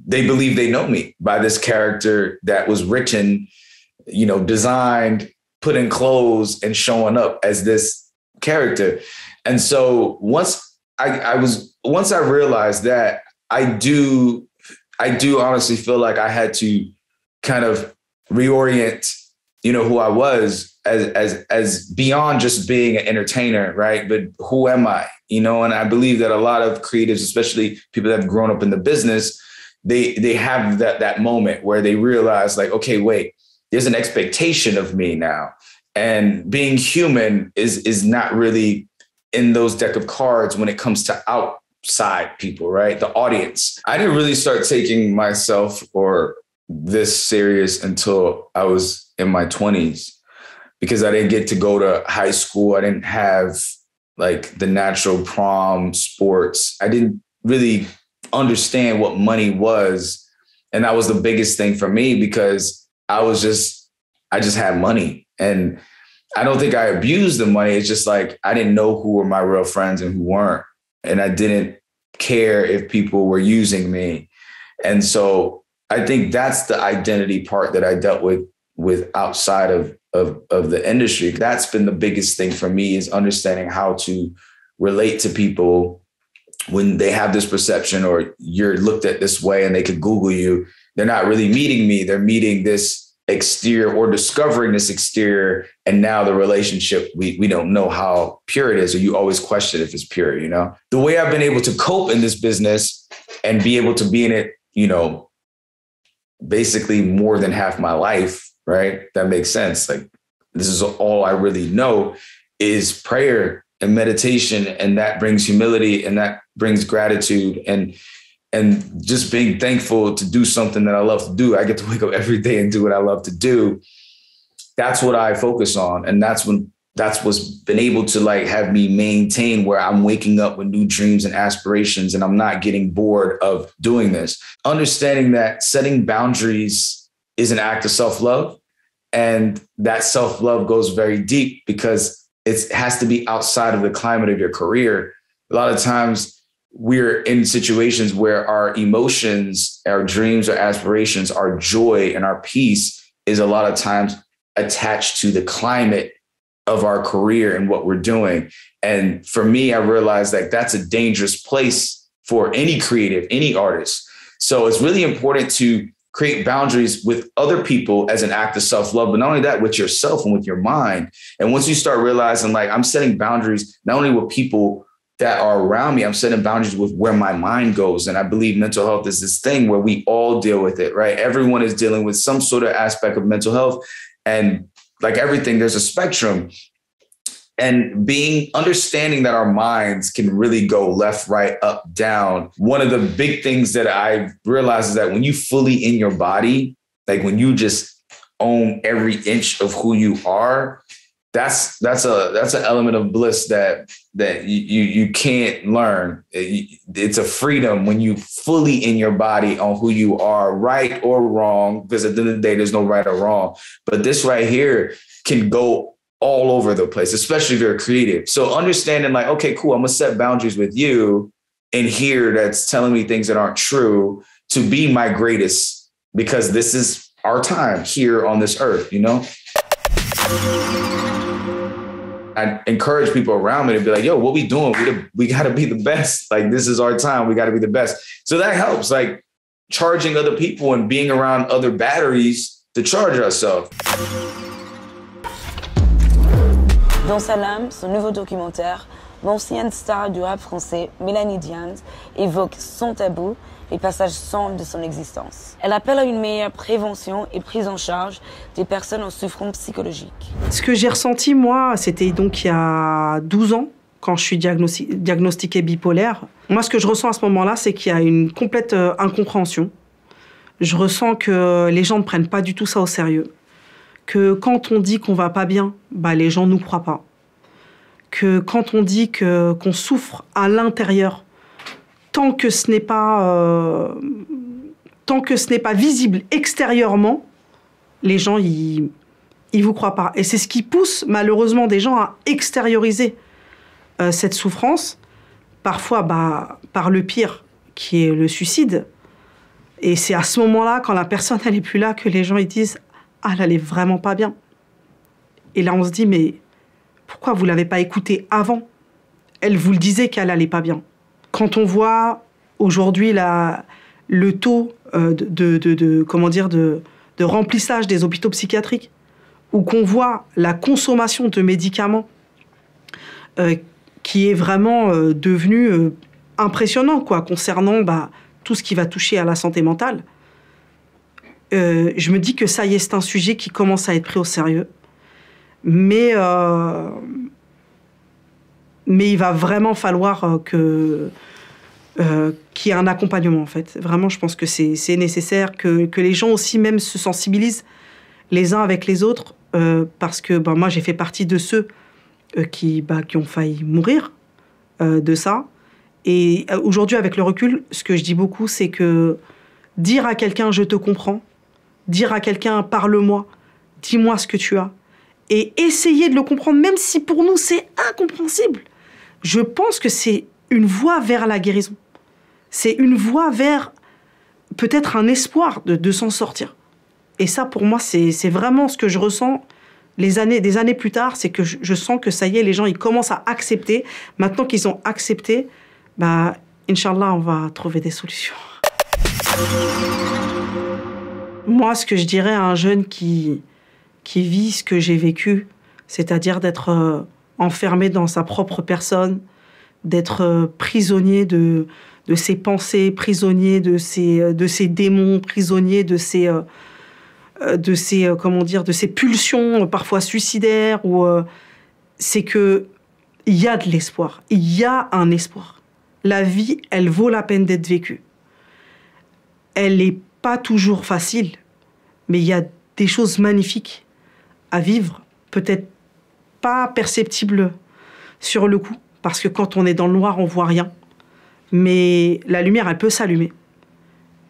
they believe they know me by this character that was written, designed, put in clothes and showing up as this character. And so once I realized that, I do honestly feel like I had to kind of reorient, who I was as beyond just being an entertainer, right? But who am I? And I believe that a lot of creatives, especially people that have grown up in the business, they have that moment where they realize okay, wait, there's an expectation of me now. And being human is not really in those deck of cards when it comes to outside people, right? The audience. I didn't really start taking myself or this serious until I was in my 20s because I didn't get to go to high school. I didn't have the natural prom, sports. I didn't really understand what money was. And that was the biggest thing for me because I just had money. And I don't think I abused the money. It's just I didn't know who were my real friends and who weren't. And I didn't care if people were using me. And so I think that's the identity part that I dealt with outside of the industry. That's been the biggest thing for me is understanding how to relate to people when they have this perception or you're looked at this way and they could Google you. They're not really meeting me. They're meeting this exterior or discovering this exterior. And now the relationship, we don't know how pure it is, or you always question if it's pure, you know? The way I've been able to cope in this business and be able to be in it, you know, basically more than half my life, right? That makes sense. Like, this is all I really know is prayer and meditation. And that brings humility and that brings gratitude and just being thankful to do something that I love to do. I get to wake up every day and do what I love to do. That's what I focus on. And that's what's been able to like have me maintain where I'm waking up with new dreams and aspirations, and I'm not getting bored of doing this. Understanding that setting boundaries is an act of self-love, and that self-love goes very deep because it has to be outside of the climate of your career. A lot of times we're in situations where our emotions, our dreams, our aspirations, our joy, and our peace is a lot of times attached to the climate of our career and what we're doing. And for me, I realized that that's a dangerous place for any creative, any artist. So it's really important to create boundaries with other people as an act of self-love, but not only that, with yourself and with your mind. And once you start realizing, like, I'm setting boundaries, not only with people that are around me, I'm setting boundaries with where my mind goes. And I believe mental health is this thing where we all deal with it, right? Everyone is dealing with some sort of aspect of mental health. And like everything, there's a spectrum. And understanding that our minds can really go left, right, up, down. One of the big things that I realized is that when you fully in your body, like when you just own every inch of who you are, that's an element of bliss that you can't learn. It's a freedom when you fully in your body on who you are, right or wrong, because at the end of the day, there's no right or wrong. But this right here can go all over the place, especially if you're creative. So understanding like, okay, cool, I'm gonna set boundaries with you in here that's telling me things that aren't true to be my greatest, because this is our time here on this earth, you know? I encourage people around me to be like, yo, what we doing? We got to be the best. Like, this is our time. We got to be the best. So that helps, like charging other people and being around other batteries to charge ourselves. Dans sa lame, son nouveau documentaire, l'ancienne star du rap français, Melody Gardot, évoque sans tabou les passages sombres de son existence. Elle appelle à une meilleure prévention et prise en charge des personnes en souffrance psychologique. Ce que j'ai ressenti, moi, c'était donc il y a 12 ans, quand je suis diagnostiquée bipolaire. Moi, ce que je ressens à ce moment-là, c'est qu'il y a une complète incompréhension. Je ressens que les gens ne prennent pas du tout ça au sérieux. Que quand on dit qu'on va pas bien, bah, les gens ne nous croient pas. Que quand on dit qu'on souffre à l'intérieur, tant que ce n'est pas visible extérieurement, les gens, ils vous croient pas. Et c'est ce qui pousse malheureusement des gens à extérioriser cette souffrance, parfois par le pire, qui est le suicide. Et c'est à ce moment-là, quand la personne elle est plus là, que les gens ils disent « Ah, elle allait vraiment pas bien ». Et là, on se dit « Mais pourquoi vous l'avez pas écoutée avant ? Elle vous le disait qu'elle allait pas bien ». Quand on voit aujourd'hui le taux de remplissage des hôpitaux psychiatriques, ou qu'on voit la consommation de médicaments qui est vraiment devenue impressionnant, quoi, concernant tout ce qui va toucher à la santé mentale, je me dis que ça y est, c'est un sujet qui commence à être pris au sérieux. Mais il va vraiment falloir qu'il y ait un accompagnement, en fait. Vraiment, je pense que c'est nécessaire que les gens aussi même se sensibilisent les uns avec les autres, parce que moi, j'ai fait partie de ceux qui ont failli mourir de ça. Et aujourd'hui, avec le recul, ce que je dis beaucoup, c'est que dire à quelqu'un « je te comprends », dire à quelqu'un « parle-moi », dis-moi ce que tu as, et essayer de le comprendre, même si pour nous c'est incompréhensible, je pense que c'est une voie vers la guérison. C'est une voie vers peut-être un espoir de s'en sortir. Et ça, pour moi, c'est vraiment ce que je ressens des années plus tard, c'est que je sens que ça y est, les gens ils commencent à accepter. Maintenant qu'ils ont accepté, Inch'Allah, on va trouver des solutions. moi, ce que je dirais à un jeune qui vit ce que j'ai vécu, c'est-à-dire d'être enfermé dans sa propre personne, d'être prisonnier de ses pensées, prisonnier de ses démons, prisonnier de ses pulsions parfois suicidaires, c'est que il y a de l'espoir, il y a un espoir. La vie, elle vaut la peine d'être vécue. Elle n'est pas toujours facile, mais il y a des choses magnifiques à vivre, peut-être pas perceptibles sur le coup, parce que quand on est dans le noir, on voit rien. Mais la lumière, elle peut s'allumer,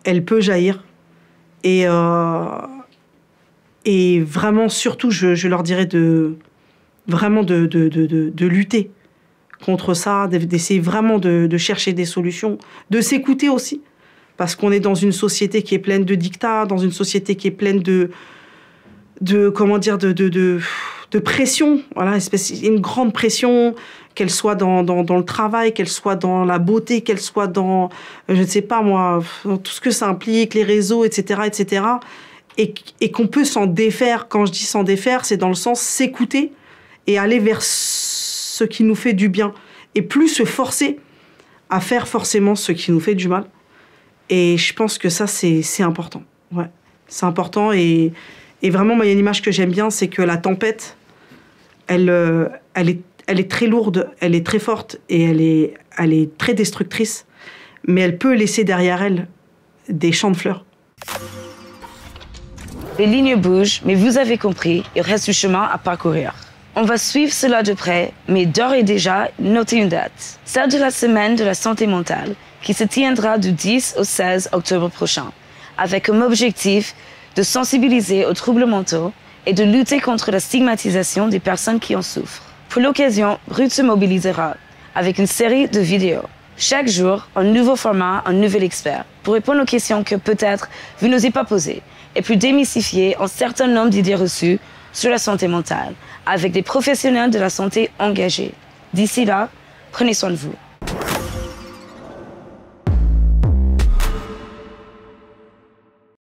elle peut jaillir, et vraiment, surtout, je leur dirais de lutter contre ça, d'essayer vraiment de chercher des solutions, de s'écouter aussi, parce qu'on est dans une société qui est pleine de dictats, dans une société qui est pleine de pression, voilà, une grande pression, qu'elle soit dans le travail, qu'elle soit dans la beauté, qu'elle soit dans, je ne sais pas moi, tout ce que ça implique, les réseaux, etc., etc., et qu'on peut s'en défaire. Quand je dis s'en défaire, c'est dans le sens s'écouter et aller vers ce qui nous fait du bien, et plus se forcer à faire forcément ce qui nous fait du mal. Et je pense que ça, c'est important. Ouais, c'est important. Et vraiment, moi, il y a une image que j'aime bien, c'est que la tempête, elle est très lourde, elle est très forte, et elle est très destructrice, mais elle peut laisser derrière elle des champs de fleurs. Les lignes bougent, mais vous avez compris, il reste du chemin à parcourir. On va suivre cela de près, mais d'ores et déjà, notez une date. Celle de la semaine de la santé mentale, qui se tiendra du 10 au 16 octobre prochain, avec comme objectif de sensibiliser aux troubles mentaux et de lutter contre la stigmatisation des personnes qui en souffrent. Pour l'occasion, Brut se mobilisera avec une série de vidéos. Chaque jour, un nouveau format, un nouvel expert, pour répondre aux questions que peut-être vous n'osez pas poser, et puis démystifier un certain nombre d'idées reçues sur la santé mentale, avec des professionnels de la santé engagés. D'ici là, prenez soin de vous.